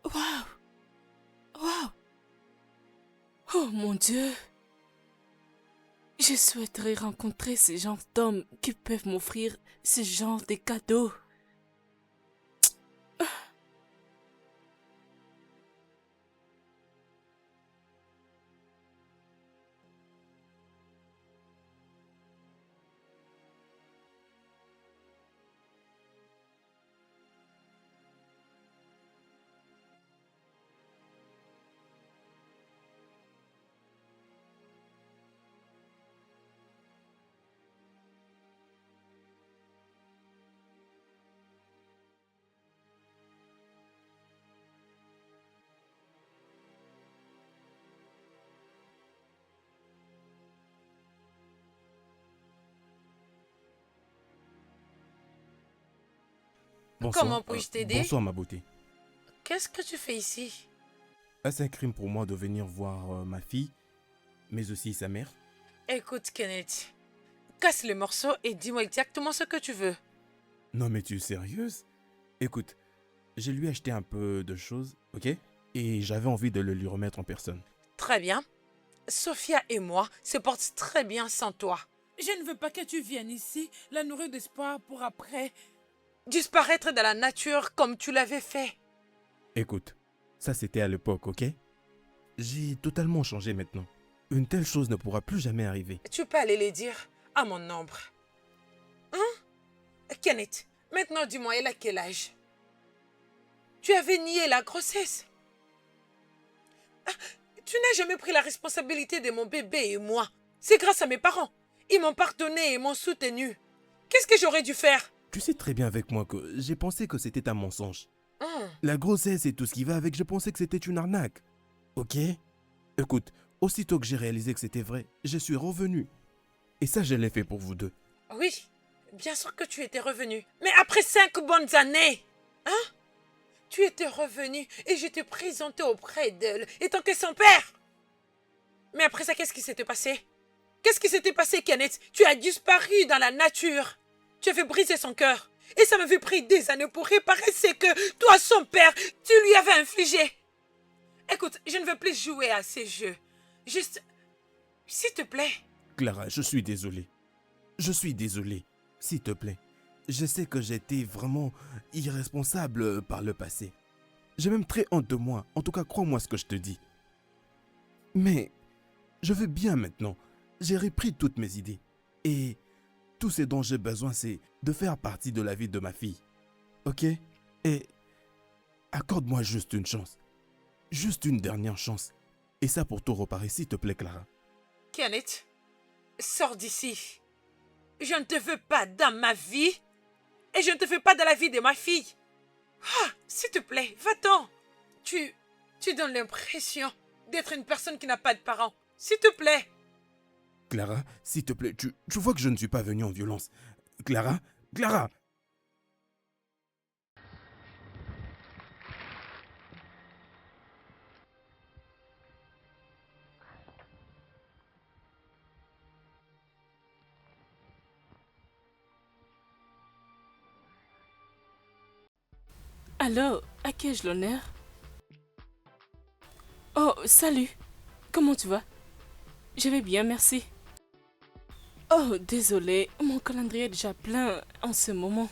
Waouh! Waouh! Oh mon Dieu! Je souhaiterais rencontrer ce genre d'hommes qui peuvent m'offrir ce genre de cadeaux. Bonsoir. Comment puis-je t'aider? Bonsoir, ma beauté. Qu'est-ce que tu fais ici? Est-ce un crime pour moi de venir voir ma fille, mais aussi sa mère? Écoute, Kenneth. Casse le morceau et dis-moi exactement ce que tu veux. Non, mais tu es sérieuse? Écoute, je lui ai acheté un peu de choses, ok? Et j'avais envie de le lui remettre en personne. Très bien. Sophia et moi se portent très bien sans toi. Je ne veux pas que tu viennes ici, la nourrir d'espoir pour après. Disparaître de la nature comme tu l'avais fait. Écoute, ça c'était à l'époque, ok? J'ai totalement changé maintenant. Une telle chose ne pourra plus jamais arriver. Tu peux aller les dire à mon ombre. Hein? Kenneth, maintenant dis-moi, elle a quel âge? Tu avais nié la grossesse. Ah, tu n'as jamais pris la responsabilité de mon bébé et moi. C'est grâce à mes parents. Ils m'ont pardonné et m'ont soutenu. Qu'est-ce que j'aurais dû faire? Tu sais très bien avec moi que j'ai pensé que c'était un mensonge. Hum. La grossesse et tout ce qui va avec, je pensais que c'était une arnaque. Ok? Écoute, aussitôt que j'ai réalisé que c'était vrai, je suis revenu. Et ça, je l'ai fait pour vous deux. Oui, bien sûr que tu étais revenu. Mais après 5 bonnes années, hein? Tu étais revenu et je t'ai présenté auprès d'elle, étant que son père. Mais après ça, qu'est-ce qui s'était passé? Qu'est-ce qui s'était passé, Kenneth? Tu as disparu dans la nature. Tu avais brisé son cœur. Et ça m'avait pris des années pour réparer ce que toi, son père, tu lui avais infligé. Écoute, je ne veux plus jouer à ces jeux. Juste, s'il te plaît. Clara, je suis désolé. Je suis désolé. S'il te plaît. Je sais que j'étais vraiment irresponsable par le passé. J'ai même très honte de moi. En tout cas, crois-moi ce que je te dis. Mais je veux bien maintenant. J'ai repris toutes mes idées. Et tout ce dont j'ai besoin, c'est de faire partie de la vie de ma fille. Ok? Et accorde-moi juste une chance. Juste une dernière chance. Et ça pour tout réparer, s'il te plaît, Clara. Kenneth, sors d'ici. Je ne te veux pas dans ma vie. Et je ne te veux pas dans la vie de ma fille. Ah, s'il te plaît, va-t'en. Tu donnes l'impression d'être une personne qui n'a pas de parents. S'il te plaît. Clara, s'il te plaît, tu vois que je ne suis pas venu en violence. Clara, Clara! Alors, à qui ai-je l'honneur? Oh, salut. Comment tu vas? Je vais bien, merci. Oh, désolé, mon calendrier est déjà plein en ce moment.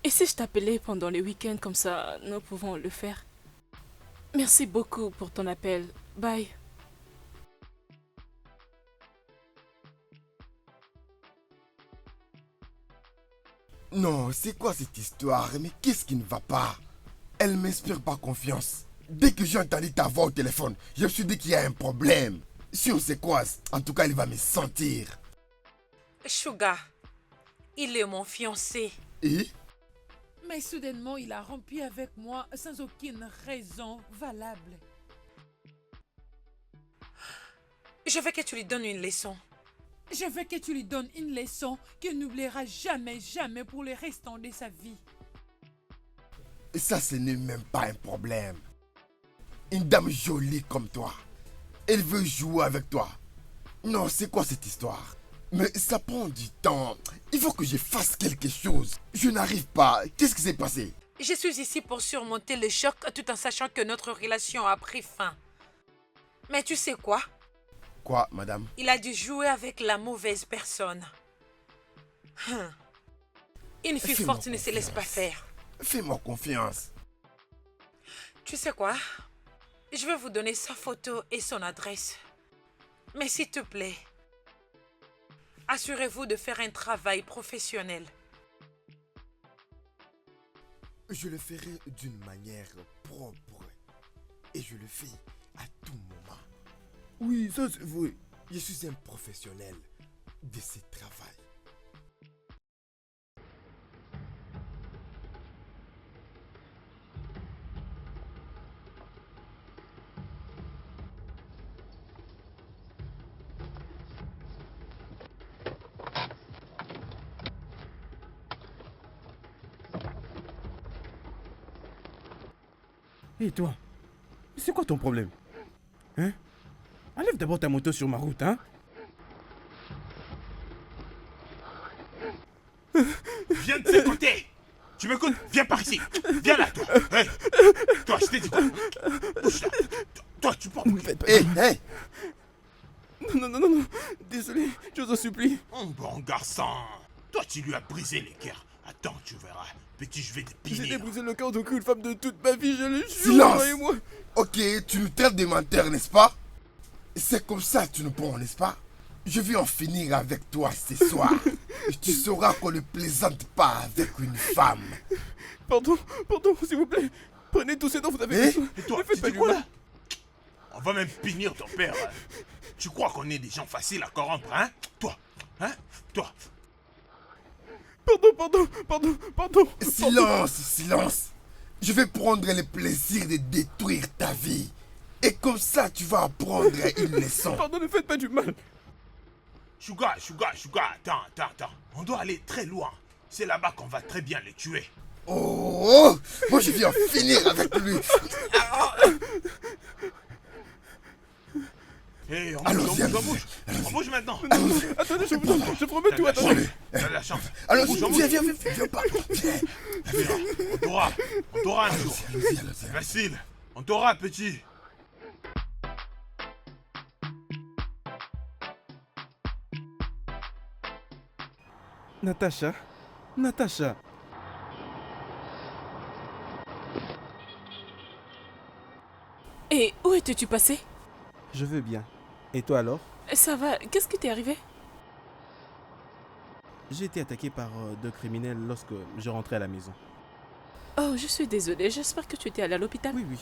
Et si je t'appelais pendant les week-ends comme ça, nous pouvons le faire. Merci beaucoup pour ton appel. Bye. Non, c'est quoi cette histoire? Mais qu'est-ce qui ne va pas? Elle m'inspire pas confiance. Dès que j'ai entendu ta voix au téléphone, je me suis dit qu'il y a un problème. Si on se croise, en tout cas, il va me sentir. Sugar, il est mon fiancé. Et? Mais soudainement, il a rompu avec moi sans aucune raison valable. Je veux que tu lui donnes une leçon. Je veux que tu lui donnes une leçon qu'il n'oubliera jamais, jamais pour le restant de sa vie. Ça, ce n'est même pas un problème. Une dame jolie comme toi, elle veut jouer avec toi. Non, c'est quoi cette histoire? Mais ça prend du temps. Il faut que je fasse quelque chose. Je n'arrive pas. Qu'est-ce qui s'est passé? Je suis ici pour surmonter le choc tout en sachant que notre relation a pris fin. Mais tu sais quoi? Quoi, madame? Il a dû jouer avec la mauvaise personne. Une fille Fais-moi forte ne se laisse pas confiance. faire. Fais-moi confiance. Tu sais quoi? Je vais vous donner sa photo et son adresse. Mais s'il te plaît, assurez-vous de faire un travail professionnel. Je le ferai d'une manière propre. Et je le fais à tout moment. Oui, ça c'est vrai. Je suis un professionnel de ce travail. Et toi? C'est quoi ton problème? Hein? Enlève d'abord ta moto sur ma route, hein? Viens de ce côté. Tu m'écoutes? Viens par ici. Viens là, toi. Hey. Toi, je t'ai dit quoi? Bouge là. Toi, tu portes. Hé, hé! Non. Désolé, je vous en supplie. Bon garçon. Toi, tu lui as brisé les cœurs. Attends, tu verras. Petit, je vais te J'ai punir. débrisé le cœur d'aucune femme de toute ma vie, je le jure. Silence. Croyez-moi. Ok, tu nous traites de menteur, n'est-ce pas? C'est comme ça que tu nous prends, n'est-ce pas? Je vais en finir avec toi ce soir. Tu sauras qu'on ne plaisante pas avec une femme. Pardon, s'il vous plaît. Prenez tout ce dont vous avez Eh? besoin. Et toi, Ne faites tu pas dis du quoi mal. là? On va même punir ton père. Hein. Tu crois qu'on est des gens faciles à corrompre, hein? Toi, hein? Toi. Pardon. Silence, silence. Je vais prendre le plaisir de détruire ta vie. Et comme ça, tu vas apprendre une leçon. Pardon, ne faites pas du mal. Sugar, attends. On doit aller très loin. C'est là-bas qu'on va très bien les tuer. Oh, moi je vais en finir avec lui. Hé, on Allons-y, bouge. On bouge maintenant. Attendez, je promets tout, attendez. T'as de la chance. Alors, Bouge, on viens bouge. pas. Viens. On t'aura un jour. Allons-y. Facile. On t'aura, petit. Natacha. Et où étais-tu passé? Je veux bien. Et toi alors? Ça va, qu'est-ce qui t'est arrivé? J'ai été attaqué par deux criminels lorsque je rentrais à la maison. Oh, je suis désolée, j'espère que tu étais allé à l'hôpital. Oui.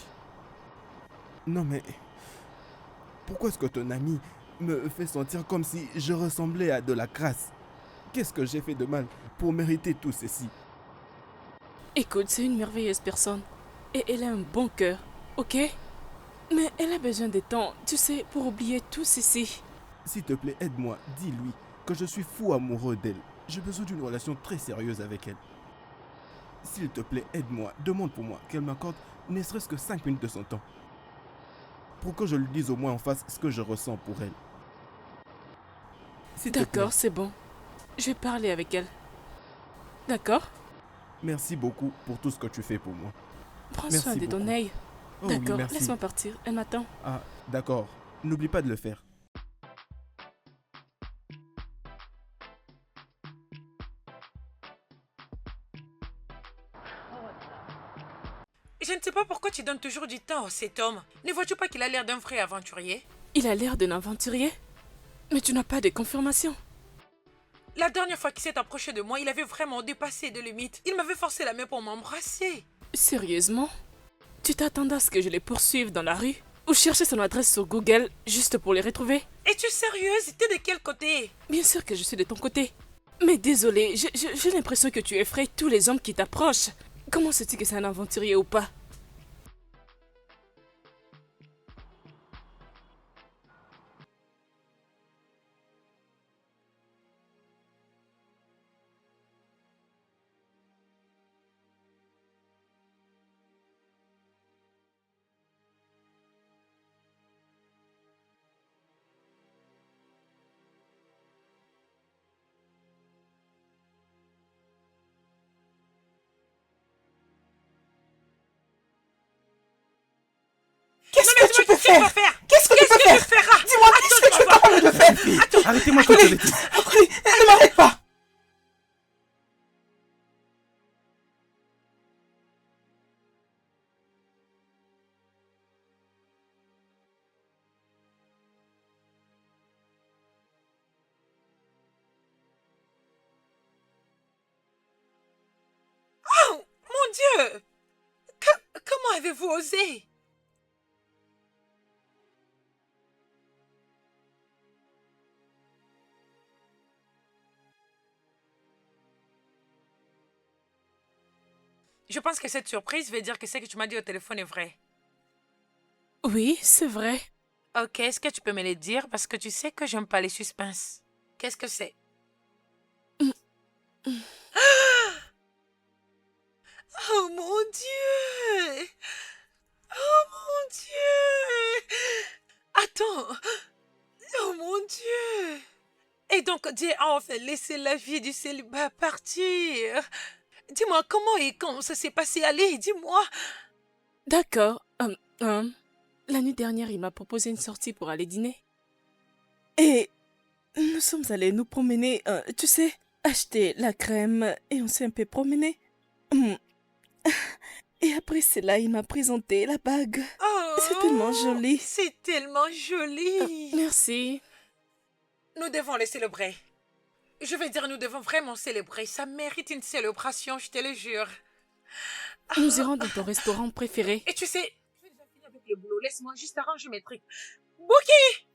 Non mais... Pourquoi est-ce que ton ami me fait sentir comme si je ressemblais à de la crasse? Qu'est-ce que j'ai fait de mal pour mériter tout ceci? Écoute, c'est une merveilleuse personne. Et elle a un bon cœur, ok? Mais elle a besoin de temps, tu sais, pour oublier tout ceci. S'il te plaît, aide-moi, dis-lui que je suis fou amoureux d'elle. J'ai besoin d'une relation très sérieuse avec elle. S'il te plaît, aide-moi, demande pour moi qu'elle m'accorde ne serait-ce que 5 minutes de son temps. Pour que je lui dise au moins en face ce que je ressens pour elle. S'il te plaît. D'accord, c'est bon. Je vais parler avec elle. D'accord? Merci beaucoup pour tout ce que tu fais pour moi. Prends Merci soin de ton beaucoup. œil. Oh oui, D'accord, merci. laisse-moi partir, elle m'attend. Ah, d'accord. N'oublie pas de le faire. Je ne sais pas pourquoi tu donnes toujours du temps à cet homme. Ne vois-tu pas qu'il a l'air d'un vrai aventurier? Il a l'air d'un aventurier. Mais tu n'as pas de confirmation. La dernière fois qu'il s'est approché de moi, il avait vraiment dépassé de limites. Il m'avait forcé la main pour m'embrasser. Sérieusement? Tu t'attendais à ce que je les poursuive dans la rue? Ou chercher son adresse sur Google juste pour les retrouver? Es-tu sérieuse? T'es de quel côté? Bien sûr que je suis de ton côté. Mais désolé, j'ai l'impression que tu effraies tous les hommes qui t'approchent. Comment sais-tu que c'est un aventurier ou pas? Qu'est-ce mais que tu dis-moi, peux qu'est-ce que tu faire? vas faire? Qu'est-ce que tu peux Qu'est-ce que faire? tu feras? Dis-moi, qu'est-ce que tu es capable de faire? Arrêtez-moi tout de Akuli, suite. Akuli, ne m'arrête pas. Oh, mon Dieu! Comment avez-vous osé? Je pense que cette surprise veut dire que ce que tu m'as dit au téléphone est vrai. Oui, c'est vrai. Ok, est-ce que tu peux me le dire? Parce que tu sais que j'aime pas les suspens. Qu'est-ce que c'est? Oh mon Dieu! Oh mon Dieu! Attends! Oh mon Dieu! Et donc Dieu a enfin laissé la vie du célibat partir. Dis-moi comment et quand ça s'est passé. Allez, dis-moi. D'accord. La nuit dernière, il m'a proposé une sortie pour aller dîner. Et nous sommes allés nous promener, tu sais, acheté la crème et on s'est un peu promené. Et après cela, il m'a présenté la bague. C'est tellement joli. C'est tellement joli. Merci. Nous devons le célébrer. Je veux dire, nous devons vraiment célébrer. Ça mérite une célébration, je te le jure. Nous irons dans ton restaurant préféré. Et tu sais, je vais déjà finir avec le boulot. Laisse-moi juste arranger mes trucs. Bouki!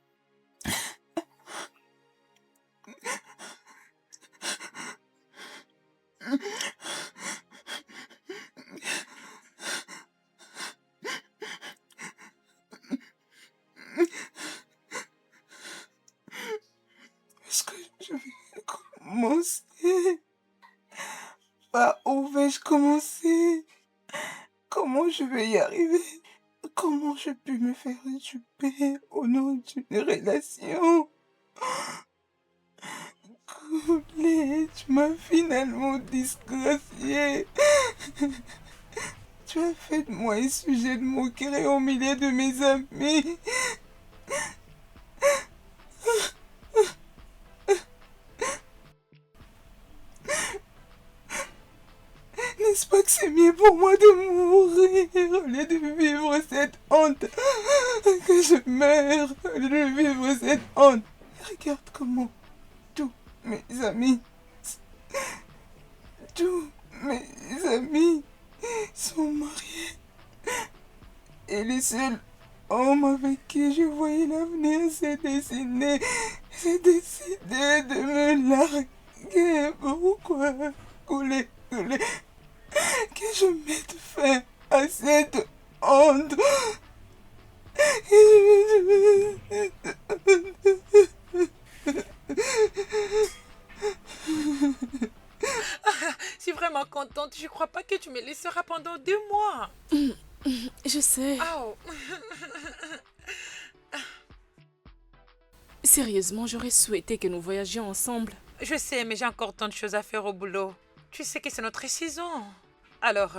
Est-ce que je vais commencer? Par où vais-je commencer? Comment je vais y arriver? Comment je peux me faire duper au nom d'une relation? Coulé, tu m'as finalement disgracié. Tu as fait de moi un sujet de moquerie au milieu de mes amis. N'est-ce pas que c'est mieux pour moi de mourir au lieu de vivre cette honte? Que je meure au lieu de vivre cette honte. Regarde comment tous mes amis sont mariés. Et le seul homme avec qui je voyais l'avenir s'est décidé de me larguer. Pourquoi? Couler. Que je mette fin à cette honte. Je suis vraiment contente. Je crois pas que tu me laisseras pendant 2 mois. Je sais. Oh. Sérieusement, j'aurais souhaité que nous voyagions ensemble. Je sais, mais j'ai encore tant de choses à faire au boulot. Tu sais que c'est notre saison. Alors,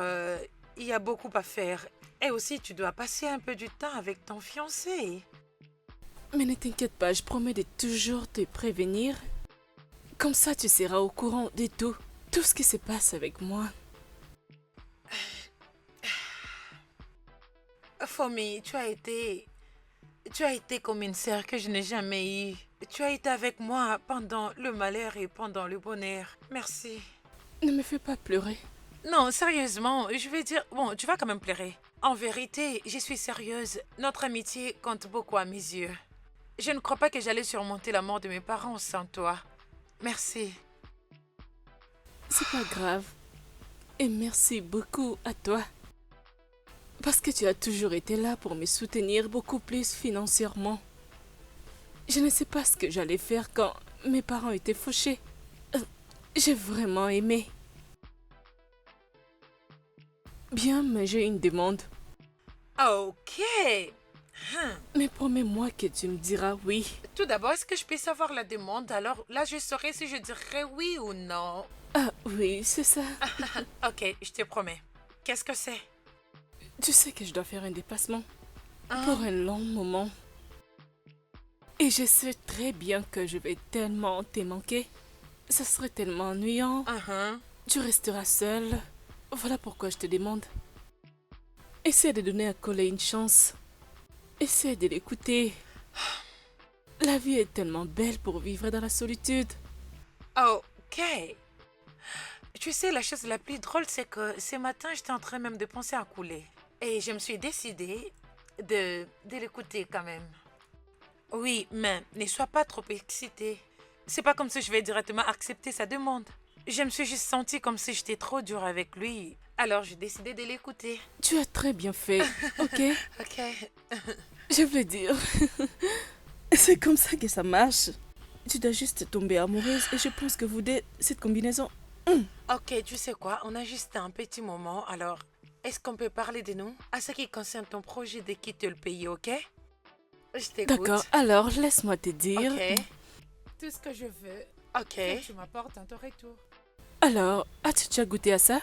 il y a beaucoup à faire. Et aussi, tu dois passer un peu du temps avec ton fiancé. Mais ne t'inquiète pas, je promets de toujours te prévenir. Comme ça, tu seras au courant de tout. Tout ce qui se passe avec moi. Fomi, tu as été comme une sœur que je n'ai jamais eue. Tu as été avec moi pendant le malheur et pendant le bonheur. Merci. Ne me fais pas pleurer. Non, sérieusement, je vais dire... Bon, tu vas quand même pleurer. En vérité, je suis sérieuse. Notre amitié compte beaucoup à mes yeux. Je ne crois pas que j'allais surmonter la mort de mes parents sans toi. Merci. C'est pas grave. Et merci beaucoup à toi. Parce que tu as toujours été là pour me soutenir beaucoup plus financièrement. Je ne sais pas ce que j'allais faire quand mes parents étaient fauchés. J'ai vraiment aimé. Bien, mais j'ai une demande. Ok. Mais promets-moi que tu me diras oui. Tout d'abord, est-ce que je peux savoir la demande? Alors là, je saurai si je dirais oui ou non. Ah oui, c'est ça. Ok, je te promets. Qu'est-ce que c'est? Tu sais que je dois faire un déplacement pour un long moment. Et je sais très bien que je vais tellement te manquer. Ça serait tellement ennuyant. Tu resteras seule. Voilà pourquoi je te demande. Essaie de donner à Colin une chance. Essaie de l'écouter. La vie est tellement belle pour vivre dans la solitude. Ok. Tu sais, la chose la plus drôle, c'est que ce matin, j'étais en train même de penser à couler. Et je me suis décidée de l'écouter quand même. Oui, mais ne sois pas trop excitée. C'est pas comme si je vais directement accepter sa demande. Je me suis juste sentie comme si j'étais trop dure avec lui. Alors j'ai décidé de l'écouter. Tu as très bien fait, ok? Ok. Je veux dire, c'est comme ça que ça marche. Tu dois juste tomber amoureuse et je pense que vous deux, cette combinaison... Ok, tu sais quoi? On a juste un petit moment, alors... Est-ce qu'on peut parler de nous? À ce qui concerne ton projet de quitter le pays, ok? Je t'écoute. D'accord, alors laisse-moi te dire... Ok. Tout ce que je veux, Ok. c'est que tu m'apportes à ton retour. Alors, as-tu déjà goûté à ça?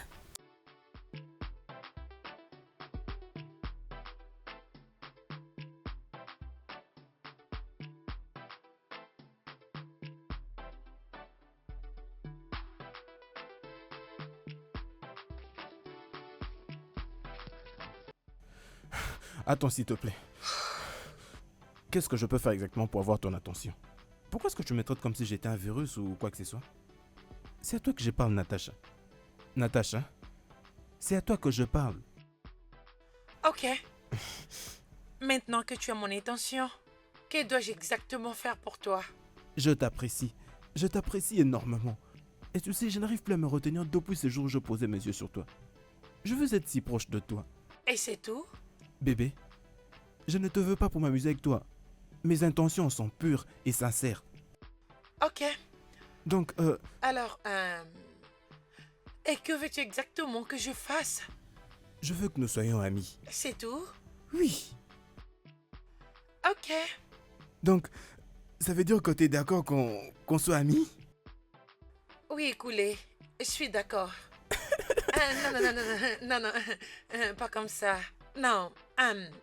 Attends, s'il te plaît. Qu'est-ce que je peux faire exactement pour avoir ton attention? Pourquoi est-ce que tu me traites comme si j'étais un virus ou quoi que ce soit? C'est à toi que je parle, Natacha. Natacha, c'est à toi que je parle. Ok. Maintenant que tu as mon attention, que dois-je exactement faire pour toi? Je t'apprécie. Je t'apprécie énormément. Et tu sais, je n'arrive plus à me retenir depuis ce jour où je posais mes yeux sur toi. Je veux être si proche de toi. Et c'est tout? Bébé, je ne te veux pas pour m'amuser avec toi. Mes intentions sont pures et sincères. Ok. Donc, Alors, et que veux-tu exactement que je fasse? je veux que nous soyons amis. C'est tout? Oui. Ok. Donc, ça veut dire que tu es d'accord qu'on soit amis? Oui, Koulé, je suis d'accord. Non, pas comme ça. Non,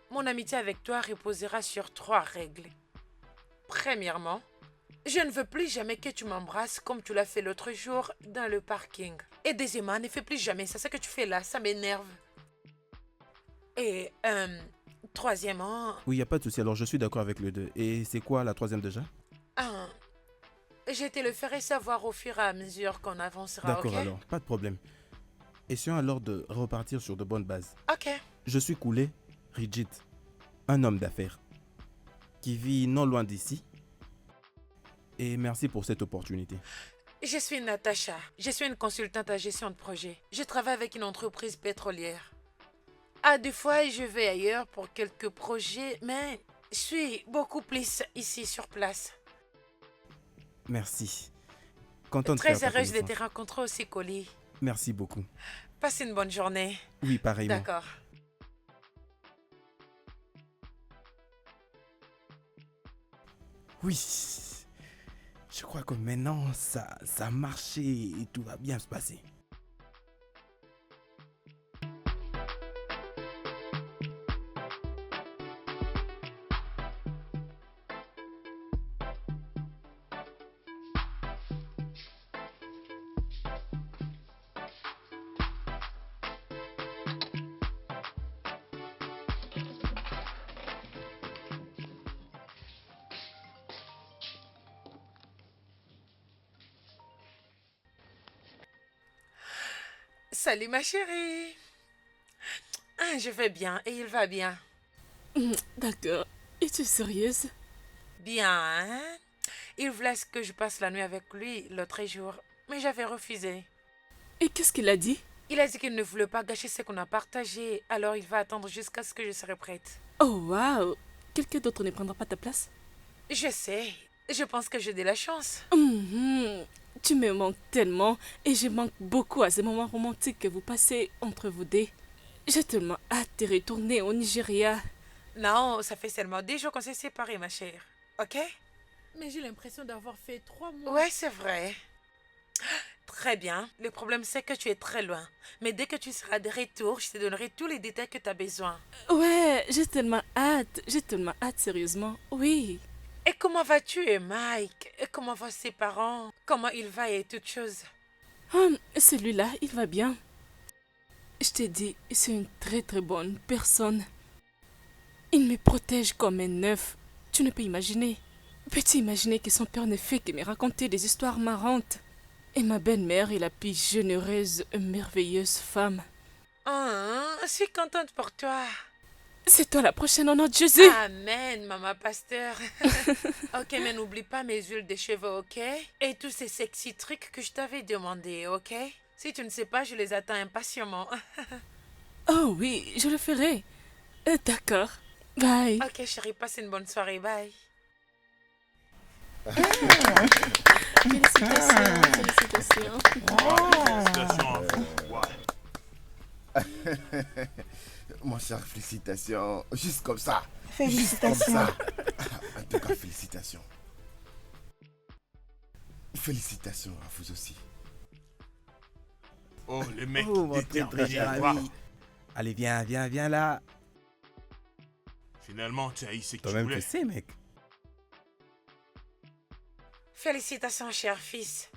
mon amitié avec toi reposera sur 3 règles. Premièrement, je ne veux plus jamais que tu m'embrasses comme tu l'as fait l'autre jour dans le parking. Et deuxièmement, ne fais plus jamais ça. Ce que tu fais là, ça m'énerve. Et troisièmement, Oui, il n'y a pas de souci. Alors, je suis d'accord avec les deux. Et c'est quoi la troisième déjà? je te le ferai savoir au fur et à mesure qu'on avancera, D'accord, ok? alors, pas de problème. Essayons alors de repartir sur de bonnes bases. Ok. Je suis Koulé Rigid, un homme d'affaires qui vit non loin d'ici. Et merci pour cette opportunité. Je suis Natacha. Je suis une consultante à gestion de projet. Je travaille avec une entreprise pétrolière. Des fois, je vais ailleurs pour quelques projets, mais je suis beaucoup plus ici sur place. Merci. Content de Très faire ta heureuse de te connaissance. rencontrer aussi, Colly. Merci beaucoup. Passe une bonne journée. Oui, pareillement. D'accord. Oui. Je crois que maintenant, ça a marché et tout va bien se passer. Salut ma chérie. Je vais bien et il va bien. D'accord. Es-tu sérieuse? Bien, hein? Il voulait que je passe la nuit avec lui l'autre jour, mais j'avais refusé. Et qu'est-ce qu'il a dit? Il a dit qu'il ne voulait pas gâcher ce qu'on a partagé, alors il va attendre jusqu'à ce que je serai prête. Oh, waouh! Quelqu'un d'autre ne prendra pas ta place? Je sais, je pense que j'ai de la chance. Tu me manques tellement et je manque beaucoup à ces moments romantiques que vous passez entre vous deux. J'ai tellement hâte de retourner au Nigeria. Non, ça fait seulement 10 jours qu'on s'est séparés, ma chère. Ok? Mais j'ai l'impression d'avoir fait 3 mois. Ouais, c'est vrai. Très bien. Le problème, c'est que tu es très loin. Mais dès que tu seras de retour, je te donnerai tous les détails que tu as besoin. Ouais, j'ai tellement hâte. J'ai tellement hâte, sérieusement. Oui. Et comment vas-tu, Mike? Et comment vont ses parents? Comment il va et toutes choses? Celui-là, il va bien. Je te dis, c'est une très très bonne personne. Il me protège comme un œuf. Tu ne peux imaginer. Peux-tu imaginer que son père ne fait que me raconter des histoires marrantes? Et ma belle-mère est la plus généreuse et merveilleuse femme. Je suis contente pour toi. C'est toi la prochaine au nom de Jésus. Amen, maman pasteur. Ok, mais n'oublie pas mes huiles de cheveux, ok? Et tous ces sexy trucs que je t'avais demandé, ok? Si tu ne sais pas, je les attends impatiemment. Oh oui, je le ferai. D'accord. Bye. Ok, chérie, passe une bonne soirée. Bye. Félicitations, félicitations. Félicitations à vous. Ouais. Mon cher, félicitations. Juste comme ça. Félicitations. Juste comme ça. En tout cas, félicitations. Félicitations à vous aussi. Oh, le mec Oh, mon très très déterminé cher à voir. ami. Allez, viens là. Finalement, tu as eu ce que tu Toi-même, voulais. tu sais, mec. Félicitations, cher fils.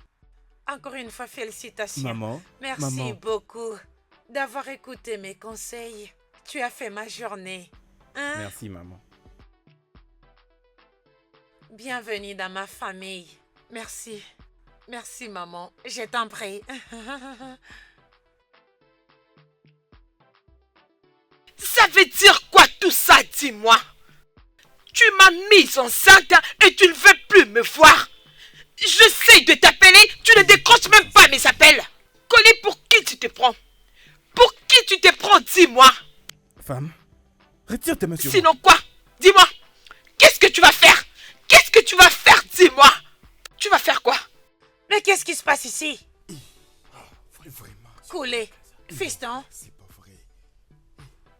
Encore une fois, félicitations. Maman. Merci maman. beaucoup d'avoir écouté mes conseils. Tu as fait ma journée. Hein? Merci, maman. Bienvenue dans ma famille. Merci. Merci, maman. Je t'en prie. Ça veut dire quoi tout ça, dis-moi? Tu m'as mise enceinte et tu ne veux plus me voir. J'essaie de t'appeler, tu ne décroches même pas mes appels. Collé, pour qui tu te prends? Pour qui tu te prends, dis-moi? Femme, retire tes mains sur moi. Sinon quoi? Dis-moi. Qu'est-ce que tu vas faire? Qu'est-ce que tu vas faire, dis-moi? Tu vas faire quoi? Mais qu'est-ce qui se passe ici? Vraiment. Coulé. Fiston, C'est pas vrai.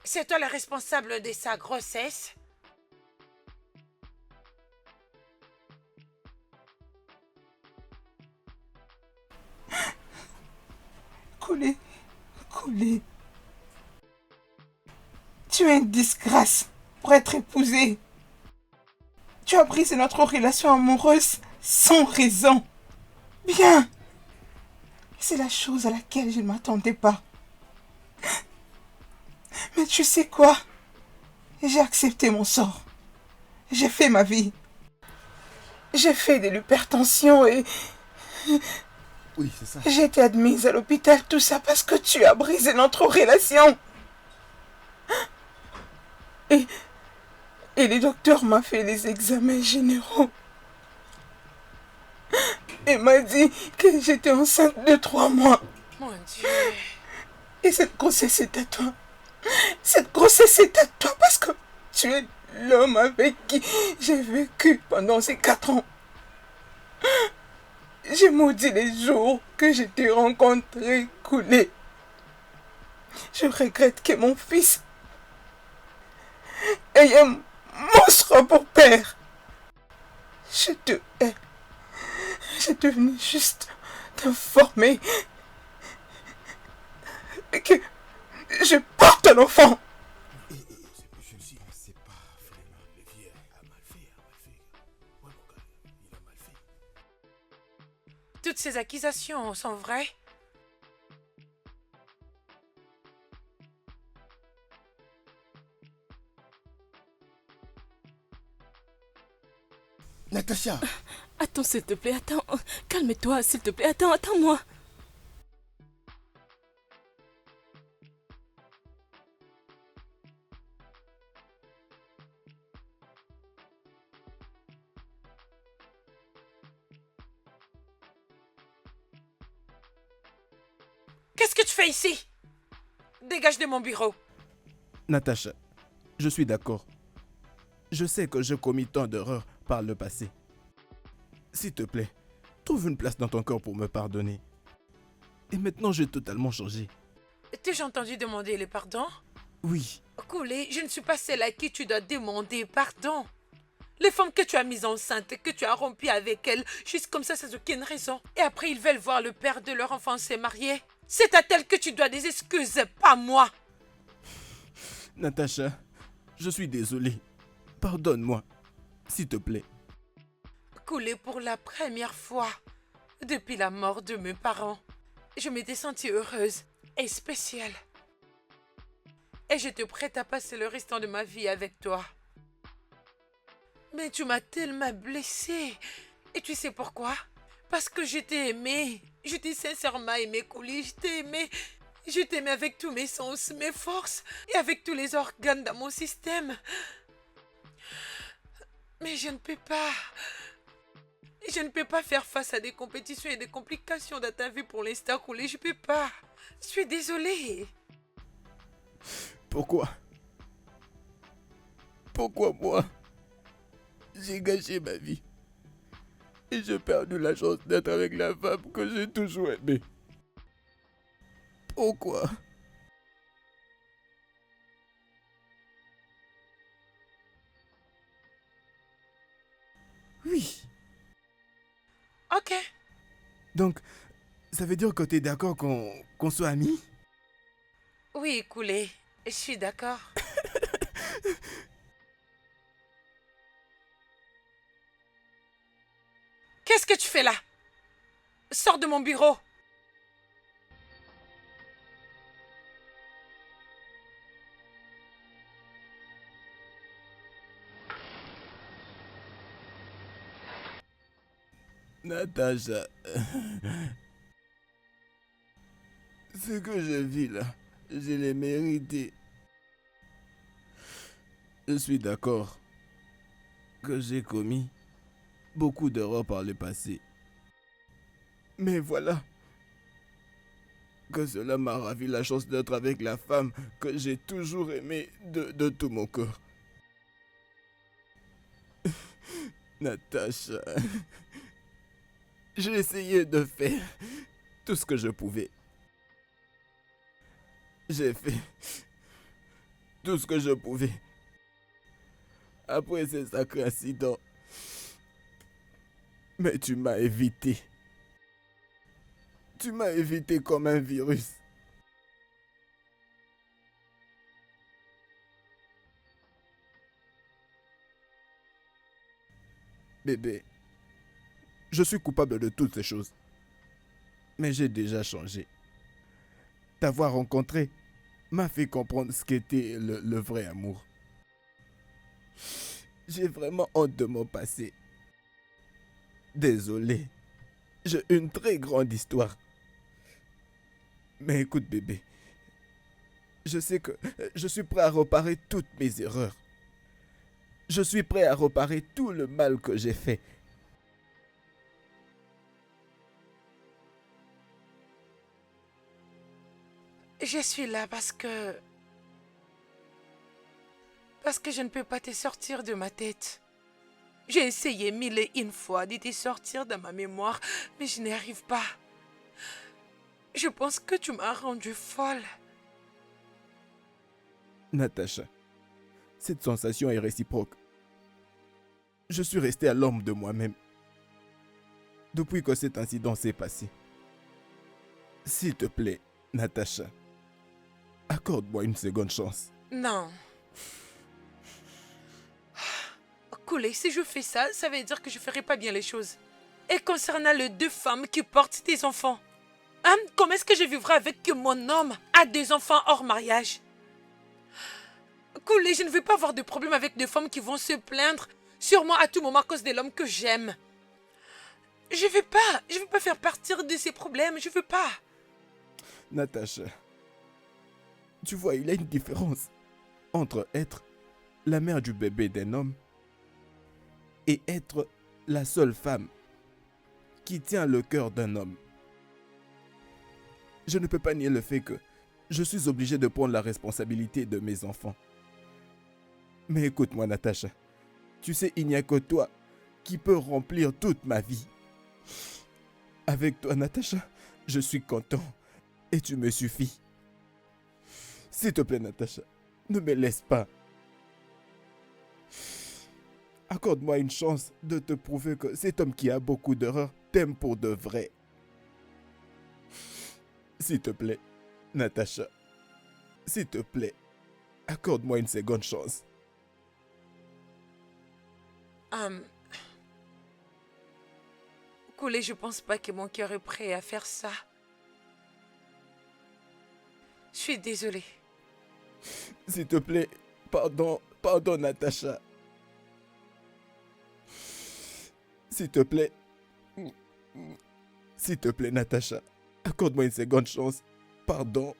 c'est toi le responsable de sa grossesse? Coulé, Coulé. Tu es une disgrâce pour être épousée. Tu as brisé notre relation amoureuse sans raison. Bien. C'est la chose à laquelle je ne m'attendais pas. Mais tu sais quoi? J'ai accepté mon sort. J'ai fait ma vie. J'ai fait de l'hypertension et Oui, c'est ça. j'ai été admise à l'hôpital. Tout ça parce que tu as brisé notre relation. Et les docteurs m'ont fait les examens généraux. Et m'a dit que j'étais enceinte de 3 mois. Mon Dieu. Et cette grossesse est à toi. Cette grossesse est à toi parce que tu es l'homme avec qui j'ai vécu pendant ces 4 ans. J'ai maudit les jours que je t'ai rencontré, Coulé. Je regrette que mon fils ait un monstre pour père. Je te hais. J'ai devenu juste t'informer que je porte un enfant. Je ne sais pas vraiment. Le vieux a mal fait. Ouais, mon gars, il a mal fait. Toutes ces accusations sont vraies? Natacha, Attends, s'il te plaît, attends. Calme-toi, s'il te plaît, attends-moi. Qu'est-ce que tu fais ici? Dégage de mon bureau. Natacha, je suis d'accord. Je sais que j'ai commis tant d'erreurs par le passé. S'il te plaît, trouve une place dans ton cœur pour me pardonner. Et maintenant, j'ai totalement changé. T'ai-je entendu demander le pardon? Oui, Coulé, je ne suis pas celle à qui tu dois demander pardon. Les femmes que tu as mises enceintes, que tu as rompu avec elles, juste comme ça sans aucune raison. Et après, ils veulent voir le père de leur enfant se marier. C'est à elles que tu dois des excuses, pas moi. Natacha, je suis désolé. Pardonne-moi, s'il te plaît. Coulé, pour la première fois depuis la mort de mes parents, je m'étais sentie heureuse et spéciale. Et j'étais prête à passer le restant de ma vie avec toi. Mais tu m'as tellement blessée. Et tu sais pourquoi? Parce que je t'ai aimé. Je t'ai sincèrement aimé, Coulé. Je t'ai aimé. Je t'aimais avec tous mes sens, mes forces et avec tous les organes dans mon système. Mais je ne peux pas. Je ne peux pas faire face à des compétitions et des complications dans ta vie pour l'instant, Coulé. Je peux pas. Je suis désolée. Pourquoi? Pourquoi moi? J'ai gâché ma vie. Et j'ai perdu la chance d'être avec la femme que j'ai toujours aimée. Pourquoi? Oui. Ok. Donc, ça veut dire que t'es d'accord qu'on soit amis? Oui, Coulé. Je suis d'accord. Qu'est-ce que tu fais là? Sors de mon bureau. Natacha, ce que je vis là, je l'ai mérité. Je suis d'accord que j'ai commis beaucoup d'erreurs par le passé. Mais voilà que cela m'a ravi la chance d'être avec la femme que j'ai toujours aimée de tout mon cœur. Natacha, j'ai essayé de faire tout ce que je pouvais. J'ai fait tout ce que je pouvais. Après ces sacrés incidents. Mais tu m'as évité. Tu m'as évité comme un virus. Bébé, je suis coupable de toutes ces choses. Mais j'ai déjà changé. T'avoir rencontré m'a fait comprendre ce qu'était le vrai amour. J'ai vraiment honte de mon passé. Désolé. J'ai une très grande histoire. Mais écoute bébé, je sais que je suis prêt à réparer toutes mes erreurs. Je suis prêt à réparer tout le mal que j'ai fait. Je suis là parce que je ne peux pas te sortir de ma tête. J'ai essayé 1001 fois de te sortir de ma mémoire, mais je n'y arrive pas. Je pense que tu m'as rendue folle. Natacha, cette sensation est réciproque. Je suis resté à l'ombre de moi-même depuis que cet incident s'est passé. S'il te plaît, Natacha, accorde-moi une seconde chance. Non. Koulé, si je fais ça, ça veut dire que je ne ferai pas bien les choses. Et concernant les 2 femmes qui portent des enfants, hein, comment est-ce que je vivrai avec que mon homme a 2 enfants hors mariage? Koulé, je ne veux pas avoir de problème avec 2 femmes qui vont se plaindre sur moi à tout moment à cause de l'homme que j'aime. Je veux pas faire partir de ces problèmes, je veux pas. Natacha, tu vois, il y a une différence entre être la mère du bébé d'un homme et être la seule femme qui tient le cœur d'un homme. Je ne peux pas nier le fait que je suis obligé de prendre la responsabilité de mes enfants. Mais écoute-moi, Natacha, tu sais, il n'y a que toi qui peux remplir toute ma vie. Avec toi, Natacha, je suis content et tu me suffis. S'il te plaît, Natacha, ne me laisse pas. Accorde-moi une chance de te prouver que cet homme qui a beaucoup d'erreurs t'aime pour de vrai. S'il te plaît, Natacha, s'il te plaît, accorde-moi une seconde chance. Koulé, je pense pas que mon cœur est prêt à faire ça. Je suis désolée. S'il te plaît, pardon, Natacha. S'il te plaît, Natacha, accorde-moi une seconde chance. Pardon.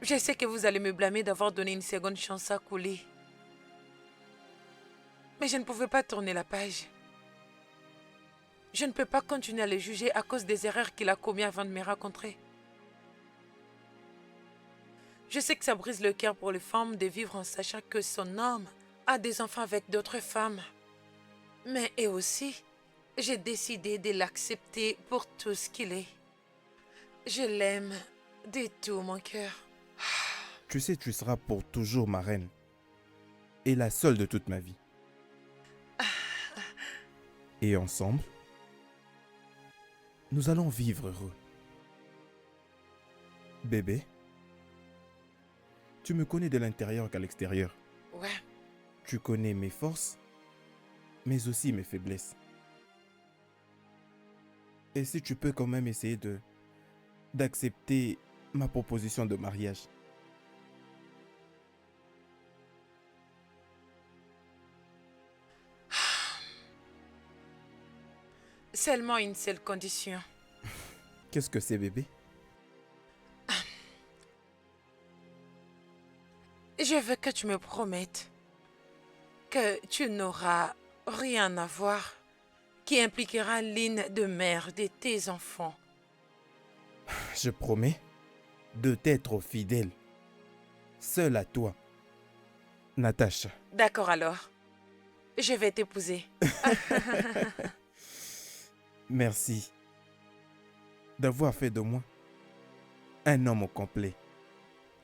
Je sais que vous allez me blâmer d'avoir donné une seconde chance à Koulé. Mais je ne pouvais pas tourner la page. Je ne peux pas continuer à le juger à cause des erreurs qu'il a commises avant de me rencontrer. Je sais que ça brise le cœur pour les femmes de vivre en sachant que son homme a des enfants avec d'autres femmes. Mais et aussi, j'ai décidé de l'accepter pour tout ce qu'il est. Je l'aime de tout mon cœur. Tu sais, tu seras pour toujours ma reine. Et la seule de toute ma vie. Et ensemble, nous allons vivre heureux. Bébé, tu me connais de l'intérieur qu'à l'extérieur. Ouais. Tu connais mes forces, mais aussi mes faiblesses. Et si tu peux quand même essayer d'accepter ma proposition de mariage. Seulement une seule condition. Qu'est-ce que c'est, bébé? Je veux que tu me promettes que tu n'auras rien à voir qui impliquera l'une de mère de tes enfants. Je promets de t'être fidèle. Seul à toi, Natacha. D'accord alors. Je vais t'épouser. Merci d'avoir fait de moi un homme au complet.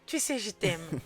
Tu sais, je t'aime.